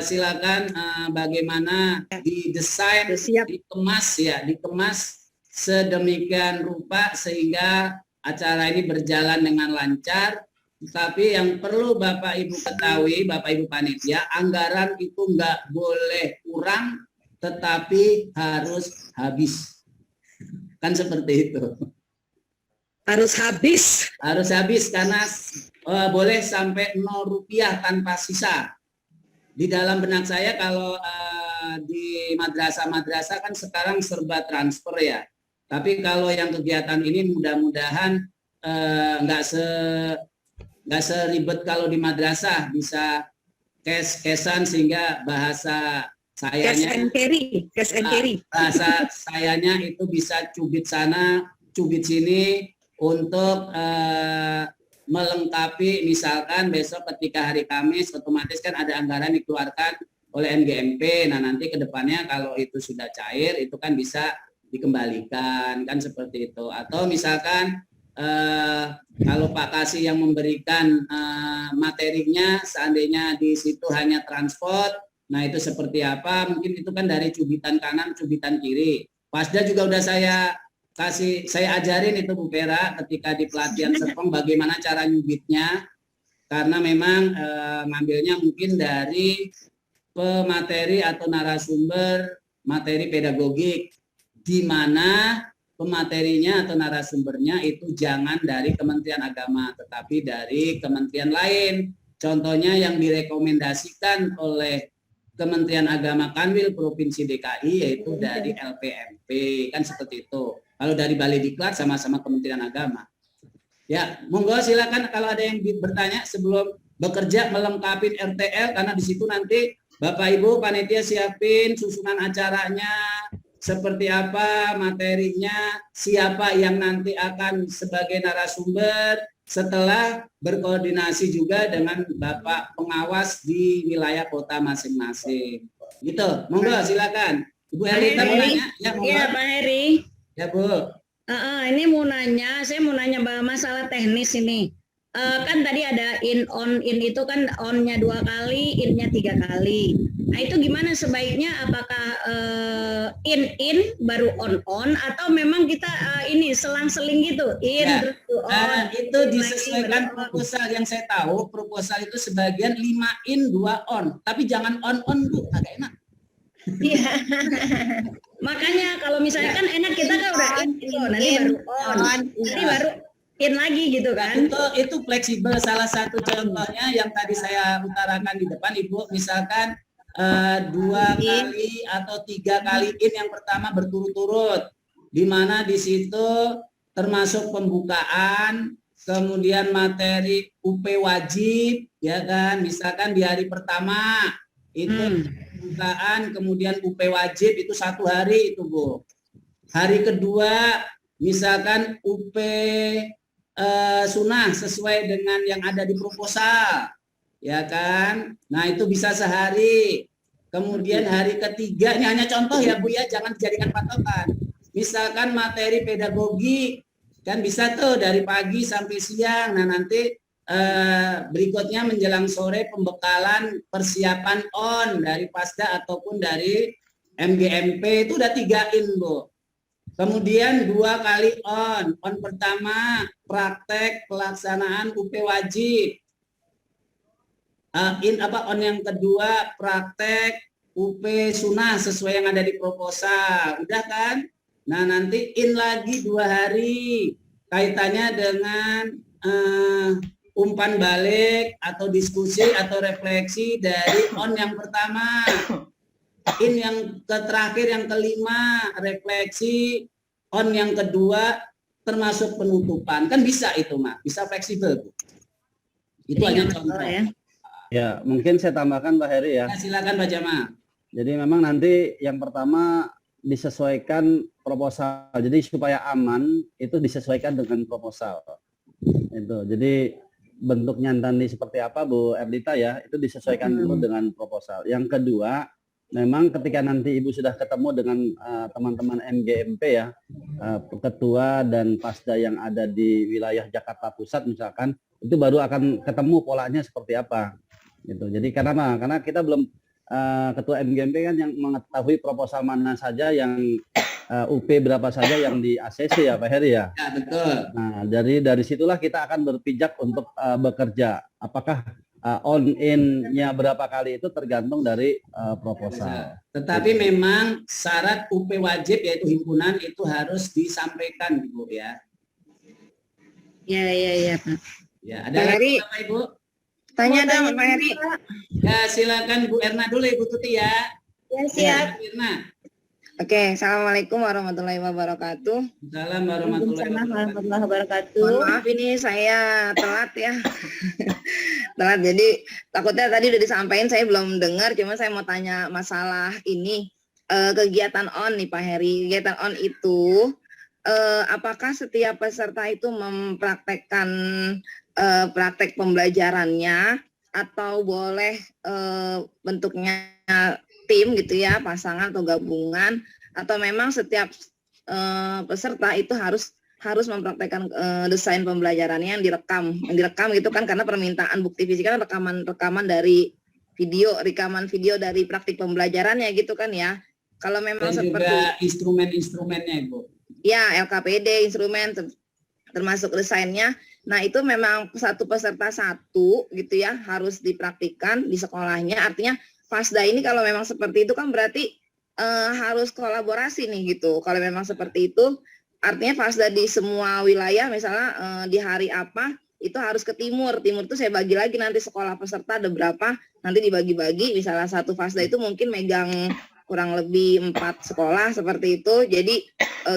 silakan bagaimana didesain, dikemas ya, dikemas sedemikian rupa sehingga acara ini berjalan dengan lancar. Tapi yang perlu Bapak Ibu ketahui, Bapak Ibu panitia, anggaran itu nggak boleh kurang, tetapi harus habis. Kan seperti itu. Harus habis. Harus habis karena boleh sampai 0 rupiah tanpa sisa. Di dalam benak saya kalau di madrasah-madrasah kan sekarang serba transfer ya. Tapi kalau yang kegiatan ini mudah-mudahan nggak seribet kalau di madrasah, bisa cash-cashan sehingga bahasa sayanya Cash and carry. Bahasa sayanya itu bisa cubit sana, cubit sini untuk melengkapi, misalkan besok ketika hari Kamis otomatis kan ada anggaran dikeluarkan oleh NGMP. Nah nanti ke depannya kalau itu sudah cair itu kan bisa dikembalikan kan seperti itu. Atau misalkan kalau Pak Kasih yang memberikan materinya seandainya di situ hanya transport, nah itu seperti apa? Mungkin itu kan dari cubitan kanan, cubitan kiri. Pasda juga udah saya ajarin itu Bu Vera ketika di pelatihan Serpong bagaimana cara nyubitnya, karena memang ngambilnya mungkin dari pemateri atau narasumber materi pedagogik, di mana pematerinya atau narasumbernya itu jangan dari Kementerian Agama, tetapi dari kementerian lain. Contohnya yang direkomendasikan oleh Kementerian Agama Kanwil Provinsi DKI yaitu dari LPMP, kan seperti itu. Kalau dari Balai Diklat sama-sama Kementerian Agama. Ya, monggo silakan kalau ada yang bertanya sebelum bekerja melengkapi RTL, karena di situ nanti Bapak Ibu panitia siapin susunan acaranya, seperti apa materinya, siapa yang nanti akan sebagai narasumber, setelah berkoordinasi juga dengan Bapak pengawas di wilayah kota masing-masing. Gitu, monggo silakan. Ibu Elita mau nanya? Ya, monggo. Ya, Pak Heri. Ya, Bu. Ini saya mau nanya masalah teknis ini. Kan tadi ada in itu kan on-nya 2 kali, in-nya 3 kali. Nah itu gimana sebaiknya? Apakah in baru on atau memang kita ini selang-seling gitu in Ya. terus on? Itu disesuaikan proposal yang saya tahu. Proposal itu sebagian 5 in 2 on, tapi jangan on Bu, agak enak. Iya. Makanya kalau misalnya kan enak kita kan udah in gitu, nanti baru on, nanti baru in lagi gitu kan. Itu fleksibel. Salah satu contohnya yang tadi saya utarakan di depan Ibu, misalkan 2 kali atau 3 kali in yang pertama berturut-turut, di mana di situ termasuk pembukaan, kemudian materi UP wajib, ya kan, misalkan di hari pertama itu pembukaan, kemudian UP wajib itu 1 hari itu Bu. Hari kedua misalkan UP sunnah sesuai dengan yang ada di proposal, ya kan? Nah itu bisa sehari. Kemudian hari ketiga, ini hanya contoh ya Bu ya, jangan dijadikan patokan. Misalkan materi pedagogi kan bisa tuh dari pagi sampai siang. Nah nanti berikutnya menjelang sore pembekalan persiapan on dari Pasda ataupun dari MGMP itu udah 3 Bu. Kemudian 2 kali on pertama praktek pelaksanaan UP wajib. On yang kedua praktek UP sunnah sesuai yang ada di proposal, udah kan? Nah nanti in lagi 2 hari kaitannya dengan umpan balik atau diskusi atau refleksi dari on yang pertama. In yang terakhir yang kelima refleksi, on yang kedua termasuk penutupan, kan bisa itu Mak, bisa fleksibel Bu. Itu hanya contoh ya. Ya mungkin saya tambahkan Pak Heri ya. Nah, silakan Pak Jamal. Jadi memang nanti yang pertama disesuaikan proposal, jadi supaya aman itu disesuaikan dengan proposal itu. Jadi bentuknya nanti seperti apa Bu Erdita ya, itu disesuaikan dulu dengan proposal. Yang kedua, memang ketika nanti Ibu sudah ketemu dengan teman-teman MGMP ya, ketua dan pasda yang ada di wilayah Jakarta Pusat misalkan, itu baru akan ketemu polanya seperti apa gitu. Jadi karena kita belum ketua MGMP kan yang mengetahui proposal mana saja yang UP berapa saja yang di ACC ya Pak Heri ya. Ya betul. Nah dari situlah kita akan berpijak untuk bekerja. Apakah on-in-nya berapa kali itu tergantung dari proposal. Tetapi memang syarat UP wajib yaitu himpunan itu harus disampaikan Bu ya. Ya Pak. Ya, Pak ada Heri. lagi apa Ibu? Tanya dong Pak Heri. Ya silakan Bu Erna dulu Ibu Tuti ya. Ya siap. Bu Erna. Oke, Assalamualaikum warahmatullahi wabarakatuh. Salam warahmatullahi wabarakatuh. Mohon maaf ini saya telat ya. Telat, jadi takutnya tadi udah disampaikan saya belum dengar, cuma saya mau tanya masalah ini. Kegiatan on nih Pak Heri. Kegiatan on itu apakah setiap peserta itu mempraktekkan praktek pembelajarannya atau boleh bentuknya tim gitu ya, pasangan atau gabungan, atau memang setiap peserta itu harus mempraktekkan desain pembelajarannya yang direkam gitu kan, karena permintaan bukti fisik kan rekaman dari rekaman video dari praktik pembelajarannya gitu kan ya. Kalau memang Dan seperti juga instrumen-instrumennya Ibu. ya LKPD instrumen termasuk desainnya. Nah itu memang satu peserta satu gitu ya, harus dipraktikkan di sekolahnya. Artinya Pasda ini kalau memang seperti itu kan berarti harus kolaborasi nih gitu. Kalau memang seperti itu artinya Pasda di semua wilayah misalnya di hari apa itu harus ke timur. Timur itu saya bagi lagi nanti sekolah peserta ada berapa, nanti dibagi-bagi. Misalnya satu Pasda itu mungkin megang kurang lebih 4 sekolah seperti itu. Jadi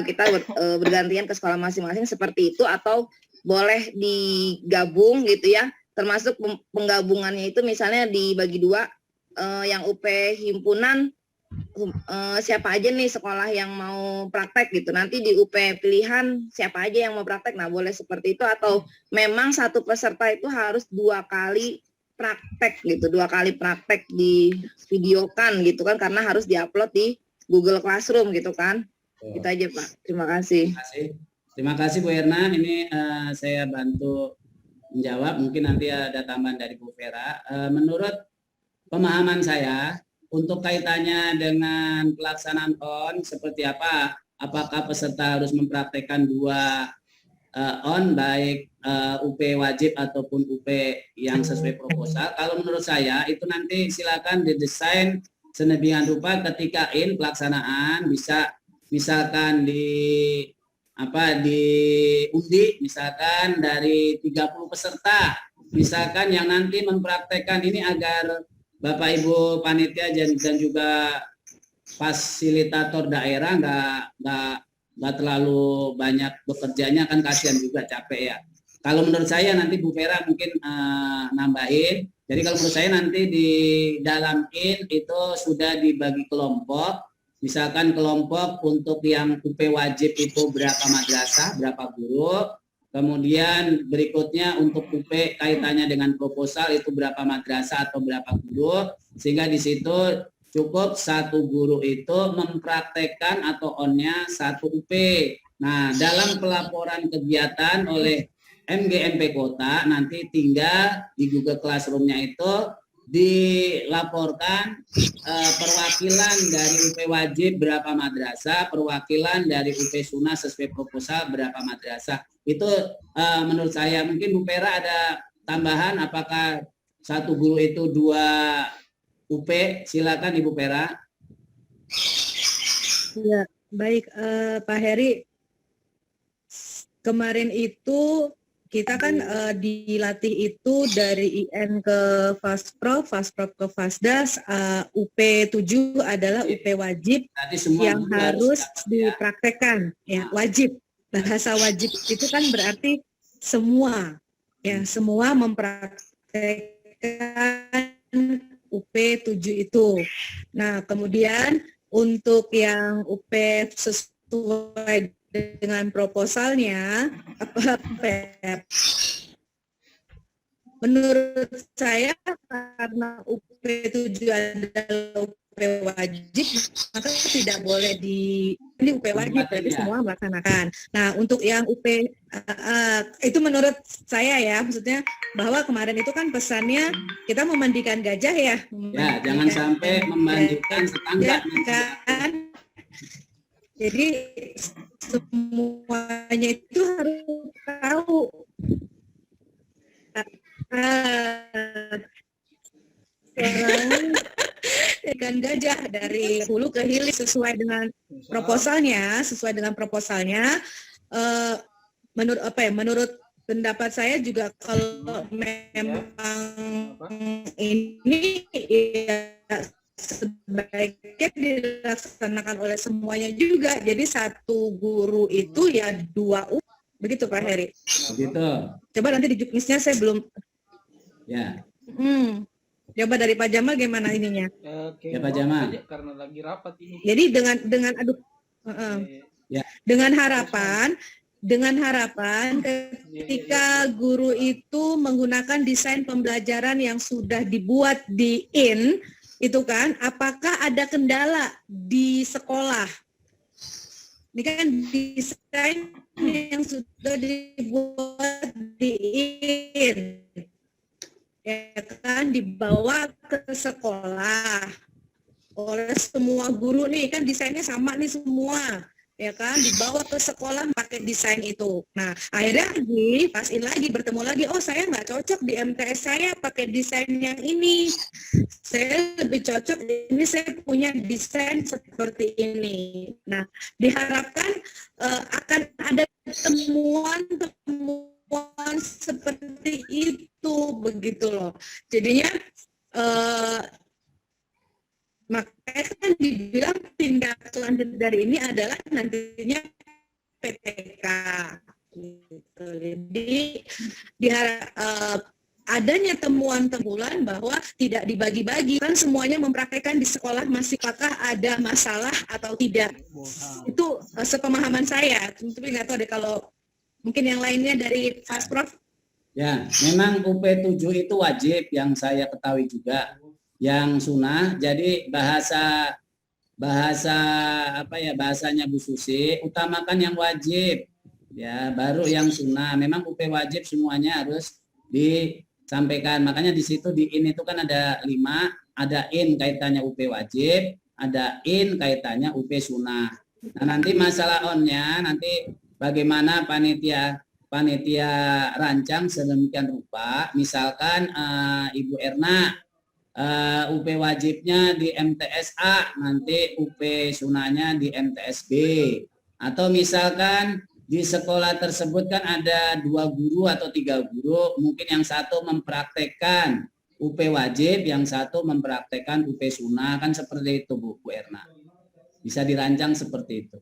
kita bergantian ke sekolah masing-masing seperti itu, atau boleh digabung gitu ya. Termasuk penggabungannya itu misalnya dibagi 2. Yang UP himpunan siapa aja nih sekolah yang mau praktek gitu, nanti di UP pilihan siapa aja yang mau praktek. Nah boleh seperti itu, atau memang satu peserta itu harus 2 kali praktek gitu, 2 kali praktek di videokan gitu kan, karena harus diupload di Google Classroom gitu kan. Itu aja Pak, terima kasih. Terima kasih Bu Erna, ini saya bantu menjawab, mungkin nanti ada tambahan dari Bu Vera. Menurut pemahaman saya, untuk kaitannya dengan pelaksanaan on seperti apa, apakah peserta harus mempraktekkan 2 on, baik UP wajib ataupun UP yang sesuai proposal. Kalau menurut saya itu nanti silakan didesain sedemikian rupa ketika pelaksanaan bisa misalkan diundi misalkan dari 30 peserta, misalkan yang nanti mempraktekkan ini agar Bapak Ibu panitia dan juga fasilitator daerah nggak terlalu banyak bekerjanya, kan kasihan juga, capek ya. kalau menurut saya nanti Bu Vera mungkin nambahin. Jadi kalau menurut saya nanti di dalam IN itu sudah dibagi kelompok. Misalkan kelompok untuk yang UP wajib itu berapa madrasah, berapa guru. Kemudian berikutnya untuk UP kaitannya dengan proposal itu berapa madrasah atau berapa guru. Sehingga di situ cukup satu guru itu mempraktekkan atau on-nya satu UP. Nah, dalam pelaporan kegiatan oleh MGMP Kota nanti tinggal di Google Classroom-nya itu dilaporkan perwakilan dari UP wajib berapa madrasah, perwakilan dari UP sunnah sesuai proposal berapa madrasah. Itu menurut saya. Mungkin Bu Vera ada tambahan, apakah satu guru itu 2 UP? Silakan Ibu Vera. Ya, baik Pak Heri. Kemarin itu kita kan dilatih itu dari IN ke Fasprov ke Fasdas, UP 7 adalah UP wajib yang harus dipraktekkan, ya wajib. Bahasa wajib itu kan berarti semua, ya semua mempraktekkan UP 7 itu. Nah, kemudian untuk yang UP sesuai dengan proposalnya, menurut saya karena UP 7 adalah UP wajib, maka tidak boleh ini UP wajib, berarti semua melaksanakan. Nah, untuk yang UP itu menurut saya ya, maksudnya bahwa kemarin itu kan pesannya kita memandikan gajah ya. Ya, jangan sampai memandikan tetangga. Kan? Jadi semuanya itu harus tahu. Ikan gajah dari hulu ke hilir sesuai dengan proposalnya, menurut pendapat saya juga kalau memang ini ya sebaiknya dilaksanakan oleh semuanya juga. Jadi satu guru itu ya 2 UP. Begitu Pak Heri. Begitu. Coba nanti di juknisnya saya belum. Ya. Coba dari Pak Jamal gimana ininya? Ya Pak Jamal. Karena lagi rapat ini. Jadi dengan Ya. Dengan harapan ketika guru itu menggunakan desain pembelajaran yang sudah dibuat di IN itu kan, apakah ada kendala di sekolah? Ini kan desain yang sudah dibuat di IN, ya kan, dibawa ke sekolah oleh semua guru nih, kan desainnya sama nih semua, ya kan, dibawa ke sekolah pakai desain itu. Nah, akhirnya lagi bertemu lagi, oh saya nggak cocok di MTS saya pakai desain yang ini, saya lebih cocok ini, saya punya desain seperti ini. Nah, diharapkan akan ada temuan seperti itu, begitu loh. Jadinya makanya kan dibilang tindak lanjut dari ini adalah nantinya PTK. Gitu. Jadi adanya temuan-temuan bahwa tidak dibagi-bagi, kan semuanya mempraktekkan di sekolah, masih apakah ada masalah atau tidak. Itu sepemahaman saya, tapi nggak tahu deh kalau mungkin yang lainnya dari Fasprov. Ya, memang UP 7 itu wajib yang saya ketahui juga. Yang sunnah, jadi bahasanya Bu Susi, utamakan yang wajib, ya baru yang sunnah. Memang UP wajib semuanya harus disampaikan. Makanya di situ di IN itu kan ada 5, ada IN kaitannya UP wajib, ada IN kaitannya UP sunnah. Nah, nanti masalah onnya nanti bagaimana panitia rancang sedemikian rupa. Misalkan Ibu Erna UP wajibnya di MTS A, nanti UP sunahnya di MTS B. Atau misalkan di sekolah tersebut kan ada 2 guru atau 3 guru, mungkin yang satu mempraktekkan UP wajib, yang satu mempraktekkan UP sunnah, kan seperti itu Bu Erna. Bisa dirancang seperti itu.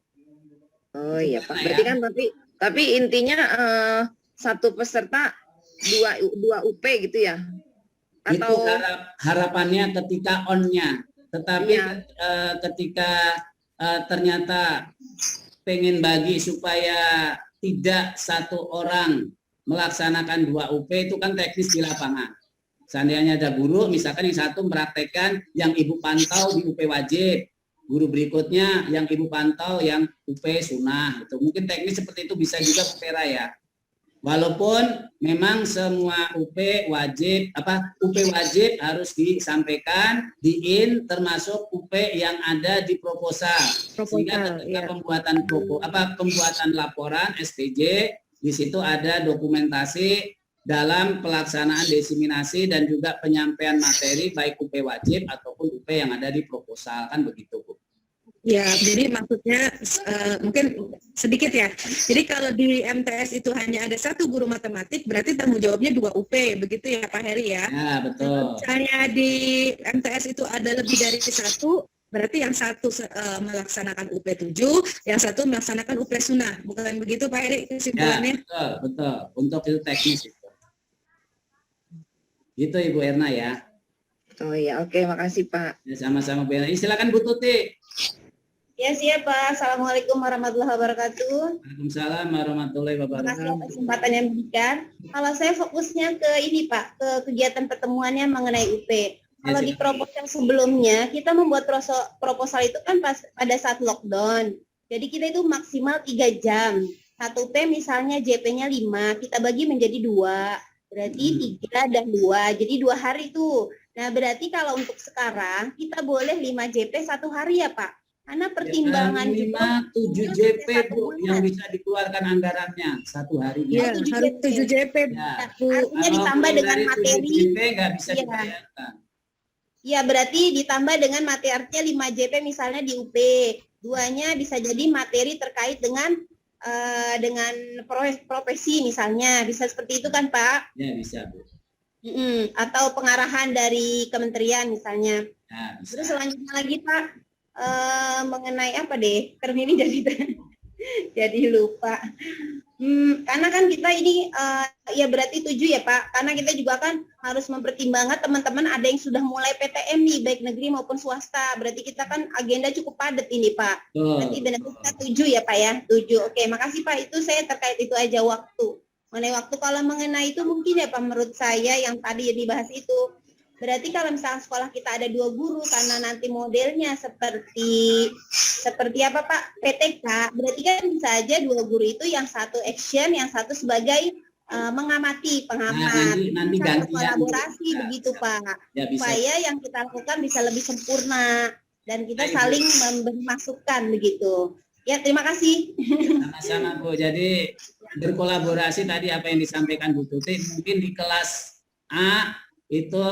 Oh iya Pak, berarti kan tapi intinya satu peserta dua UP gitu ya? Itu Atau harapannya ketika on-nya. Tetapi Iya. ketika ternyata pengen bagi supaya tidak satu orang melaksanakan 2 UP, itu kan teknis di lapangan. Seandainya ada guru, misalkan yang satu mempraktekkan yang ibu pantau di UP wajib, guru berikutnya yang ibu pantau yang UP sunnah. Itu mungkin teknis seperti itu bisa juga Bu Vera ya. Walaupun memang semua UP wajib harus disampaikan di IN, termasuk UP yang ada di proposal. Sehingga ketika pembuatan laporan SPJ, di situ ada dokumentasi dalam pelaksanaan diseminasi dan juga penyampaian materi baik UP wajib ataupun UP yang ada di proposal, kan begitu Bu. Ya, jadi maksudnya mungkin sedikit ya. Jadi kalau di MTS itu hanya ada satu guru matematik, berarti tanggung jawabnya 2 UP, begitu ya Pak Heri ya? Ya, betul. Misalnya di MTS itu ada lebih dari satu, berarti yang satu melaksanakan UP 7, yang satu melaksanakan UP sunnah. Bukan begitu Pak Heri Ya, kesimpulannya? betul. Untuk itu teknis itu. Gitu Ibu Erna ya. Oh iya, oke, makasih Pak. Ya, sama-sama Bu Erna. Silakan Bu Tuti. Ya siap Pak. Assalamualaikum warahmatullahi wabarakatuh. Waalaikumsalam warahmatullahi Terima kasih wabarakatuh. atas kesempatan yang diberikan. Kalau saya fokusnya ke ini Pak, ke kegiatan pertemuannya mengenai UP. Kalau di proposal sebelumnya kita membuat proposal itu kan pada saat lockdown. Jadi kita itu maksimal 3 jam. 1 P misalnya JP-nya 5, kita bagi menjadi 2. Berarti 3 dan 2. Jadi 2 hari itu. Nah, berarti kalau untuk sekarang kita boleh 5 JP 1 hari ya, Pak. Karena pertimbangan 7 JP Bu yang bisa dikeluarkan anggarannya 1 hari. Iya, harus 7 JP. Ya. Bu. Artinya ditambah dengan Dari 7 materi. JP nggak bisa Iya. dibayarkan. Ya, berarti ditambah dengan materinya 5 JP misalnya di UP. 2-nya bisa jadi materi terkait dengan profesi misalnya. Bisa seperti itu kan, Pak? Ya, bisa Bu. Atau pengarahan dari kementerian misalnya. Ya, bisa. Terus selanjutnya lagi, Pak, mengenai apa deh? Karena ini jadi lupa. Karena kan kita ini ya berarti 7 ya Pak, karena kita juga kan harus mempertimbangkan teman-teman ada yang sudah mulai PTM nih, baik negeri maupun swasta. Berarti kita kan agenda cukup padat ini Pak. Berarti benar kita 7 ya Pak ya, 7. Oke, makasih Pak. Itu saya terkait itu aja waktu. Mengenai waktu, kalau mengenai itu mungkin ya Pak, menurut saya yang tadi dibahas itu, berarti kalau misalnya sekolah kita ada 2 guru karena nanti modelnya seperti apa Pak, PTK, berarti kan bisa aja 2 guru itu yang satu action, yang satu sebagai mengamati, pengamat. Nanti Bisa gantian. berkolaborasi Ya, begitu Pak. Ya, bisa. Supaya yang kita lakukan bisa lebih sempurna dan kita Baik, saling memberi masukan begitu. Ya, terima kasih. Sama-sama Bu. Jadi berkolaborasi tadi apa yang disampaikan Bu Tuti, mungkin di kelas A itu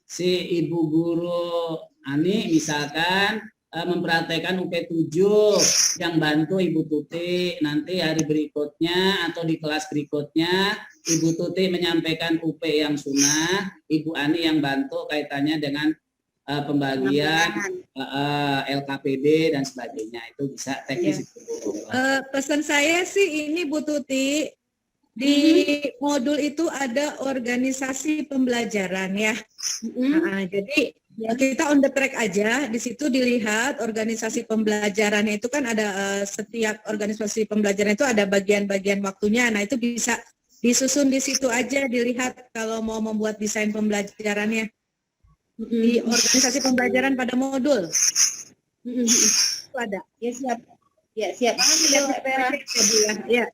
si ibu guru Ani misalkan mempraktekkan UP 7 yang bantu Ibu Tuti, nanti hari berikutnya atau di kelas berikutnya Ibu Tuti menyampaikan UP yang sunnah, Ibu Ani yang bantu kaitannya dengan pembagian LKPD dan sebagainya. Itu bisa teknis. Pesan saya sih ini Bu Tuti, di modul itu ada organisasi pembelajaran ya. Jadi kita on the track aja, di situ dilihat organisasi pembelajarannya itu kan ada setiap organisasi pembelajaran itu ada bagian-bagian waktunya. Nah, itu bisa disusun di situ aja, dilihat kalau mau membuat desain pembelajarannya. Di organisasi pembelajaran pada modul. Itu ada. Ya siap. Ya siap. Ya.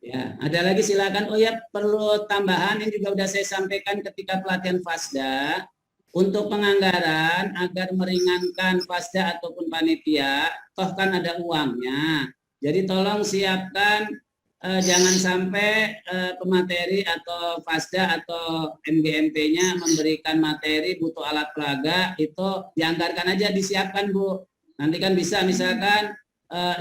Ya, ada lagi silakan. Oh ya, perlu tambahan yang juga sudah saya sampaikan ketika pelatihan FASDA untuk penganggaran agar meringankan FASDA ataupun panitia, toh kan ada uangnya. Jadi tolong siapkan jangan sampai pemateri atau FASDA atau MGMP-nya memberikan materi butuh alat peraga itu dianggarkan aja, disiapkan Bu. Nanti kan bisa misalkan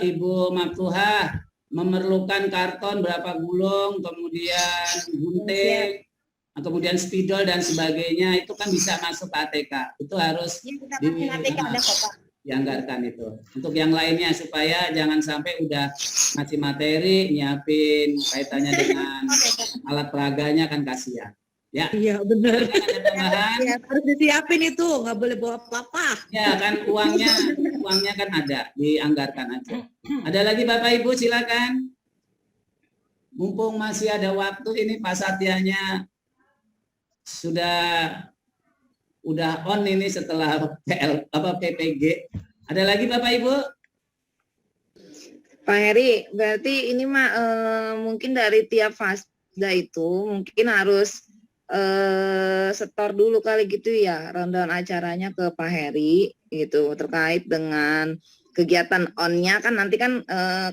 Ibu Maftuhah memerlukan karton berapa gulung, kemudian gunting, kemudian spidol dan sebagainya, itu kan bisa masuk ke ATK. Itu harus ATK ada kok Pak. dianggarkan itu. Untuk yang lainnya supaya jangan sampai udah ngasih materi, nyiapin kaitannya dengan alat peraganya kan kasihan. Ya. Iya benar. Ada tambahan? Ya, harus disiapin itu, nggak boleh bawa apa-apa. Ya kan uangnya kan ada, dianggarkan aja. Ada lagi Bapak Ibu silakan. Mumpung masih ada waktu ini Pak Satyanya udah on ini setelah PPG. Ada lagi Bapak Ibu? Pak Heri, berarti ini mah mungkin dari tiap fasda itu mungkin harus setor dulu kali gitu ya rundown acaranya ke Pak Heri gitu terkait dengan kegiatan on-nya kan nanti kan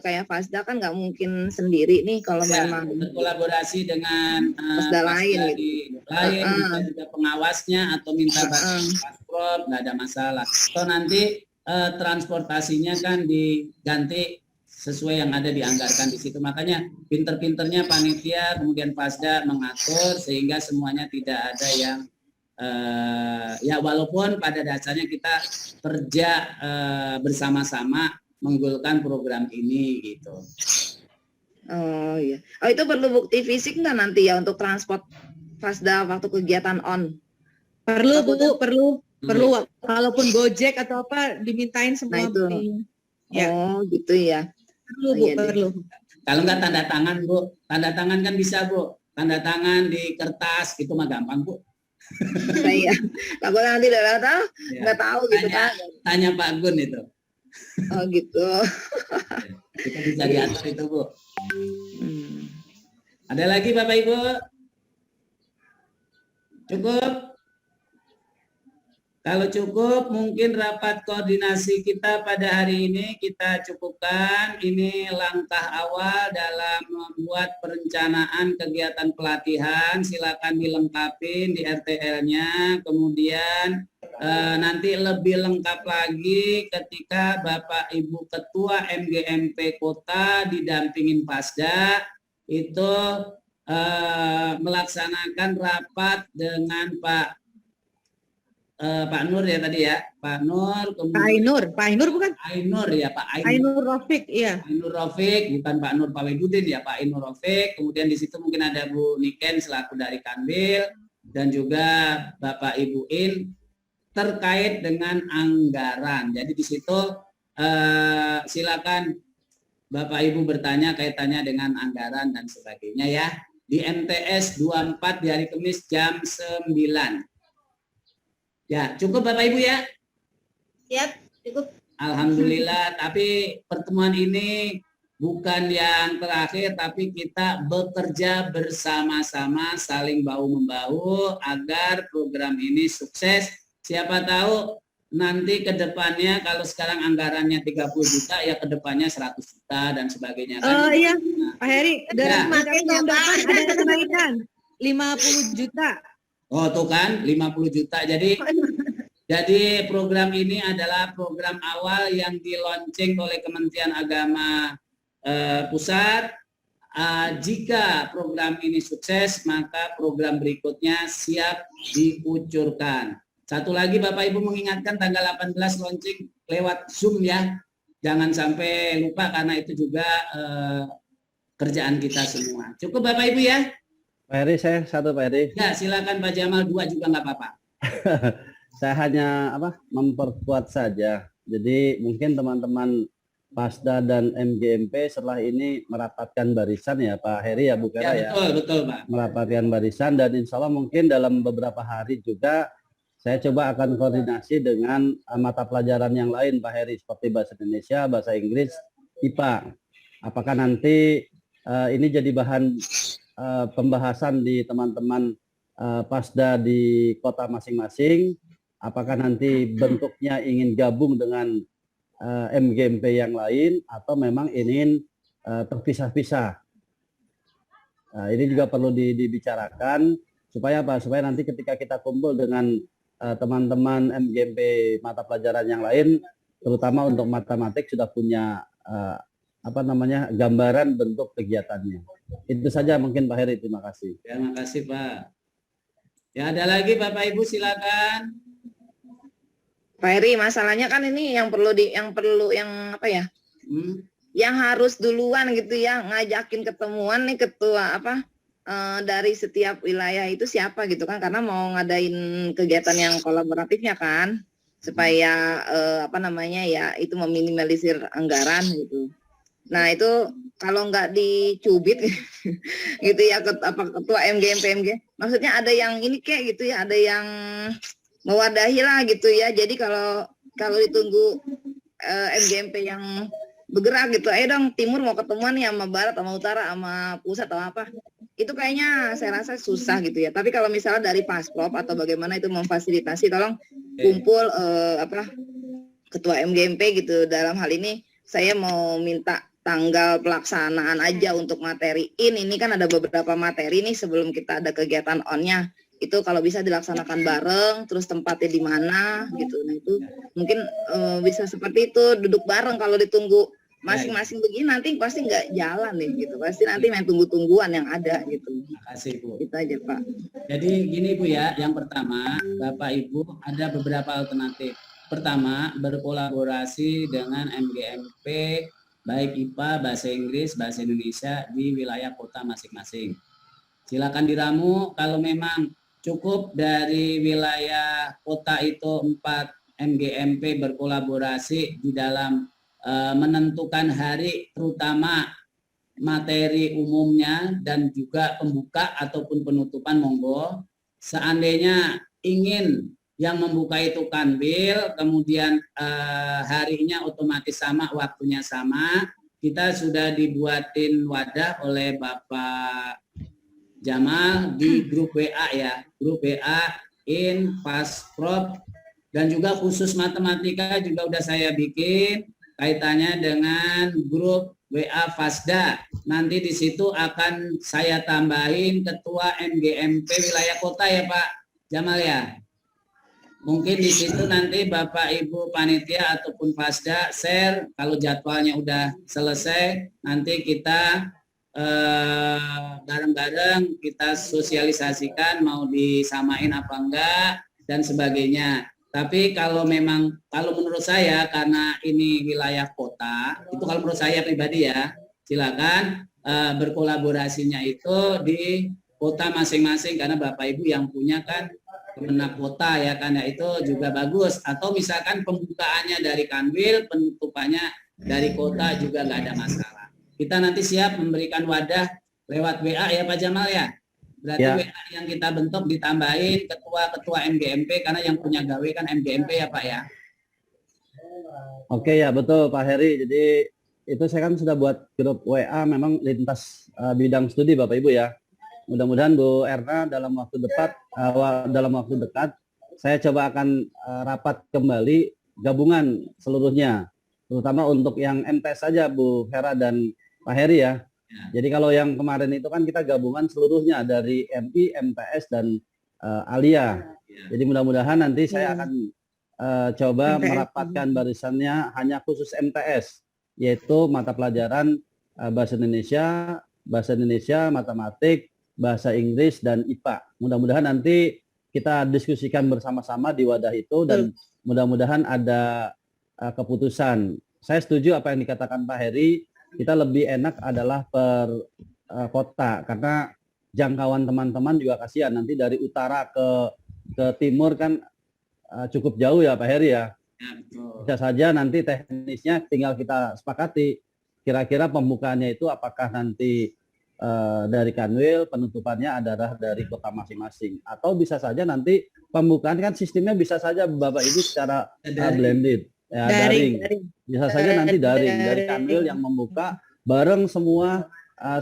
kayak fasda kan nggak mungkin sendiri nih kalau Ya, memang berkolaborasi dengan fasda lain di lain, bisa juga pengawasnya atau minta bantuan paspor, nggak ada masalah. So nanti transportasinya kan diganti sesuai yang ada dianggarkan di situ. Makanya pinter-pinternya panitia kemudian Fasda mengatur sehingga semuanya tidak ada yang ya walaupun pada dasarnya kita kerja bersama-sama menggolkan program ini gitu. Oh iya. Oh itu perlu bukti fisik nggak nanti ya untuk transport Fasda waktu kegiatan on? Perlu Bu, perlu. Kalaupun Gojek atau apa dimintain semua Nah, itu. buktinya. Ya. Oh gitu ya. Perlu Bu, Iya deh. perlu. Kalau nggak tanda tangan Bu, tanda tangan kan bisa Bu. Tanda tangan di kertas itu mah gampang Bu. Saya takut nanti nggak tahu gitu kan. Tanya Pak Gun itu. Oh gitu. Kita bisa diatur itu Bu. Hmm. Ada lagi Bapak Ibu? Cukup? Kalau cukup, mungkin rapat koordinasi kita pada hari ini kita cukupkan. Ini langkah awal dalam membuat perencanaan kegiatan pelatihan. Silakan dilengkapi di RTL-nya. Kemudian nanti lebih lengkap lagi ketika Bapak Ibu Ketua MGMP Kota didampingin Pasda itu melaksanakan rapat dengan Pak Nur ya tadi ya, Pak Nur, kemudian Pak Ainur bukan? Ainur ya, Pak Ainur Rafiq, iya. Ainur Rafiq, bukan Pak Nur Pawedudin ya, Pak Ainur Rafiq. Kemudian di situ mungkin ada Bu Niken selaku dari Kanwil dan juga Bapak Ibu In terkait dengan anggaran. Jadi di situ silakan Bapak Ibu bertanya kaitannya dengan anggaran dan sebagainya ya. Di MTS 24 di hari Kamis jam 9. Ya, cukup Bapak Ibu ya? Siap, cukup. Alhamdulillah, tapi pertemuan ini bukan yang terakhir, tapi kita bekerja bersama-sama, saling bahu-membahu agar program ini sukses. Siapa tahu nanti ke depannya kalau sekarang anggarannya 30 juta, ya ke depannya 100 juta dan sebagainya. Kan? Iya, Pak Heri, Ya. makanya tahun depan ada kenaikan 50 juta. Oh tuh kan 50 juta. Jadi program ini adalah program awal yang dilaunching oleh Kementerian Agama Pusat. Jika program ini sukses, maka program berikutnya siap dikucurkan. Satu lagi Bapak Ibu mengingatkan tanggal 18 launching lewat Zoom ya. Jangan sampai lupa karena itu juga kerjaan kita semua. Cukup Bapak Ibu ya. Pak Heri, saya satu Pak Heri. Ya, silakan Pak Jamal 2 juga nggak apa-apa. Saya hanya memperkuat saja. Jadi mungkin teman-teman Pasda dan MGMP setelah ini merapatkan barisan ya Pak Heri ya Bu Vera ya. Betul Pak. Merapatkan barisan dan insya Allah mungkin dalam beberapa hari juga saya coba akan koordinasi dengan mata pelajaran yang lain Pak Heri seperti bahasa Indonesia, bahasa Inggris, IPA. Apakah nanti ini jadi bahan pembahasan di teman-teman Pasda di kota masing-masing, apakah nanti bentuknya ingin gabung dengan MGMP yang lain atau memang ingin terpisah-pisah. Ini juga perlu dibicarakan supaya apa? Supaya nanti ketika kita kumpul dengan teman-teman MGMP mata pelajaran yang lain, terutama untuk matematik sudah punya gambaran bentuk kegiatannya. Itu saja mungkin Pak Heri, terima kasih. Terima kasih Pak. Ya ada lagi Bapak Ibu silakan. Pak Heri, masalahnya kan ini yang apa ya? Yang harus duluan gitu ya, ngajakin ketemuan nih ketua dari setiap wilayah itu siapa gitu kan, karena mau ngadain kegiatan yang kolaboratifnya kan, supaya itu meminimalisir anggaran gitu. Nah itu kalau nggak dicubit gitu ya ketua MGMP, maksudnya ada yang ini kayak gitu ya, ada yang mewadahi lah gitu ya. Jadi kalau ditunggu MGMP yang bergerak gitu, ayo dong timur mau ketemuan nih sama barat, sama utara, sama pusat atau apa, itu kayaknya saya rasa susah gitu ya. Tapi kalau misalnya dari Pasprov atau bagaimana itu memfasilitasi, tolong kumpul ketua MGMP gitu. Dalam hal ini saya mau minta tanggal pelaksanaan aja untuk materi ini kan ada beberapa materi nih sebelum kita ada kegiatan onnya, itu kalau bisa dilaksanakan bareng, terus tempatnya di mana gitu. Nah itu mungkin bisa seperti itu, duduk bareng. Kalau ditunggu masing-masing begini nanti pasti nggak jalan nih gitu, pasti nanti main tunggu-tungguan yang ada gitu. Terima kasih Bu. Itu aja Pak. Jadi gini Bu ya, yang pertama Bapak Ibu ada beberapa alternatif. Pertama, berkolaborasi dengan MGMP baik IPA, bahasa Inggris, bahasa Indonesia di wilayah kota masing-masing. Silakan diramu. Kalau memang cukup dari wilayah kota itu 4 MGMP berkolaborasi di dalam menentukan hari, terutama materi umumnya dan juga pembuka ataupun penutupan, monggo. Seandainya ingin yang membuka itu Kanwil, kemudian harinya otomatis sama, waktunya sama, kita sudah dibuatin wadah oleh Bapak Jamal di grup WA ya, grup WA in Pasprov, dan juga khusus matematika juga udah saya bikin kaitannya dengan grup WA Fasda. Nanti di situ akan saya tambahin ketua MGMP wilayah kota ya Pak Jamal ya. Mungkin di situ nanti Bapak Ibu panitia ataupun Fasda share kalau jadwalnya udah selesai, nanti kita bareng-bareng kita sosialisasikan mau disamain apa enggak dan sebagainya. Tapi kalau menurut saya karena ini wilayah kota, itu kalau menurut saya pribadi ya, silakan berkolaborasinya itu di kota masing-masing, karena Bapak Ibu yang punya kan Kemenak kota ya kan, ya itu juga bagus. Atau misalkan pembukaannya dari Kanwil, penutupannya dari kota juga nggak ada masalah. Kita nanti siap memberikan wadah lewat WA ya Pak Jamal ya. Berarti ya. WA yang kita bentuk ditambahin ketua-ketua MGMP, karena yang punya gawe kan MGMP ya Pak ya. Oke ya betul Pak Heri. Jadi itu saya kan sudah buat grup WA memang lintas bidang studi Bapak Ibu ya. Mudah-mudahan Bu Erna dalam waktu dekat saya coba akan rapat kembali gabungan seluruhnya, terutama untuk yang MTS saja Bu Hera dan Pak Heri ya. Jadi kalau yang kemarin itu kan kita gabungan seluruhnya dari MI, MTS dan Alia. Jadi mudah-mudahan nanti saya akan coba merapatkan barisannya hanya khusus MTS, yaitu mata pelajaran bahasa Indonesia, matematik, bahasa Inggris dan IPA. Mudah-mudahan nanti kita diskusikan bersama-sama di wadah itu dan mudah-mudahan ada keputusan. Saya setuju apa yang dikatakan Pak Heri, kita lebih enak adalah per kota karena jangkauan teman-teman juga kasihan nanti dari utara ke timur kan cukup jauh ya Pak Heri ya. Bisa saja nanti teknisnya tinggal kita sepakati kira-kira pembukaannya itu apakah nanti dari Kanwil, penutupannya adalah dari kota masing-masing, atau bisa saja nanti pembukaan kan sistemnya bisa saja Bapak Ibu secara blended ya, daring. Bisa saja nanti dari Kanwil yang membuka bareng semua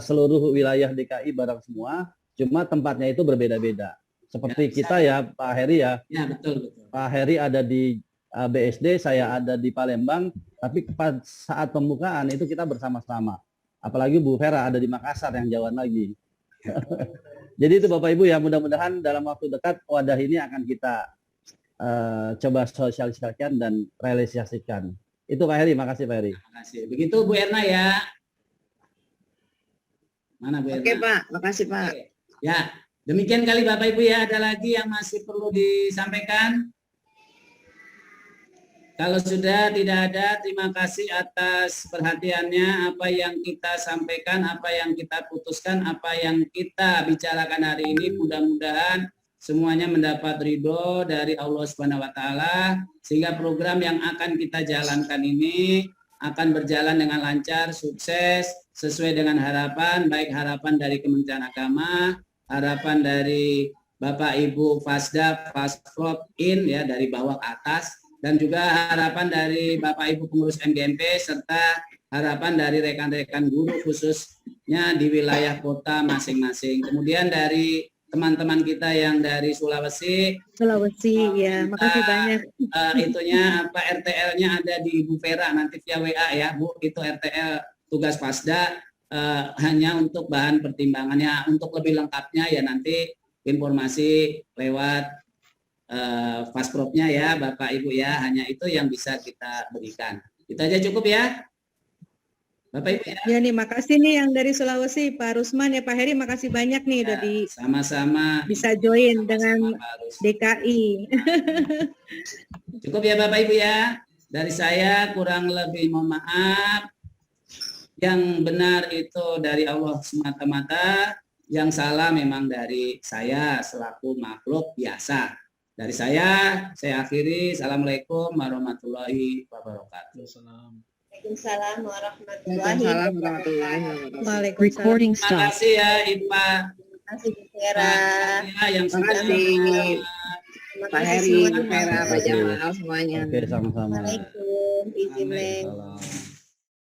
seluruh wilayah DKI bareng semua, cuma tempatnya itu berbeda-beda. Seperti kita ya Pak Heri ya. Ya betul. Pak Heri ada di BSD, saya ada di Palembang, tapi pada saat pembukaan itu kita bersama-sama. Apalagi Bu Vera ada di Makassar yang jauhan lagi. Jadi itu Bapak Ibu ya, mudah-mudahan dalam waktu dekat wadah ini akan kita coba sosialisasikan dan realisasikan. Itu Pak Heri, makasih Pak Heri. Terima kasih. Begitu Bu Erna ya. Mana Bu Erna? Oke Pak, makasih Pak. Oke. Ya, demikian kali Bapak Ibu ya. Ada lagi yang masih perlu disampaikan? Kalau sudah tidak ada, terima kasih atas perhatiannya. Apa yang kita sampaikan, apa yang kita putuskan, apa yang kita bicarakan hari ini, mudah-mudahan semuanya mendapat ridho dari Allah Subhanahu wa taala, sehingga program yang akan kita jalankan ini akan berjalan dengan lancar, sukses, sesuai dengan harapan, baik harapan dari Kementerian Agama, harapan dari Bapak Ibu Fasda, Fasprop In ya dari bawah ke atas, dan juga harapan dari Bapak Ibu pengurus MGMP serta harapan dari rekan-rekan guru khususnya di wilayah kota masing-masing. Kemudian dari teman-teman kita yang dari Sulawesi, ya, makasih banyak. Itunya apa RTL-nya ada di Ibu Vera, nanti via WA ya Bu, itu RTL tugas Fasda, hanya untuk bahan pertimbangannya. Untuk lebih lengkapnya ya nanti informasi lewat Faspropnya ya Bapak Ibu ya, hanya itu yang bisa kita berikan. Itu aja cukup ya Bapak Ibu ya. Ya nih, makasih nih yang dari Sulawesi, Pak Rusman ya, Pak Heri, makasih banyak nih udah di sama-sama bisa join dengan Pak DKI. Cukup ya Bapak Ibu ya. Dari saya kurang lebih mohon maaf. Yang benar itu dari Allah semata-mata, yang salah memang dari saya selaku makhluk biasa. Dari saya akhiri. Assalamualaikum warahmatullahi wabarakatuh. Waalaikumsalam warahmatullahi Waalaikumsalam wabarakatuh. warahmatullahi wabarakatuh. Waalaikumsalam. Terima kasih ya Ipa. Terima kasih Bu Vera. Ya, yang Terima sudah kasih. Terima Pak kasih Heri, semuanya. Pak Vera, Pak Jamal, semuanya. Oke, sama-sama. Assalamualaikum. Izin Waalaikumsalam.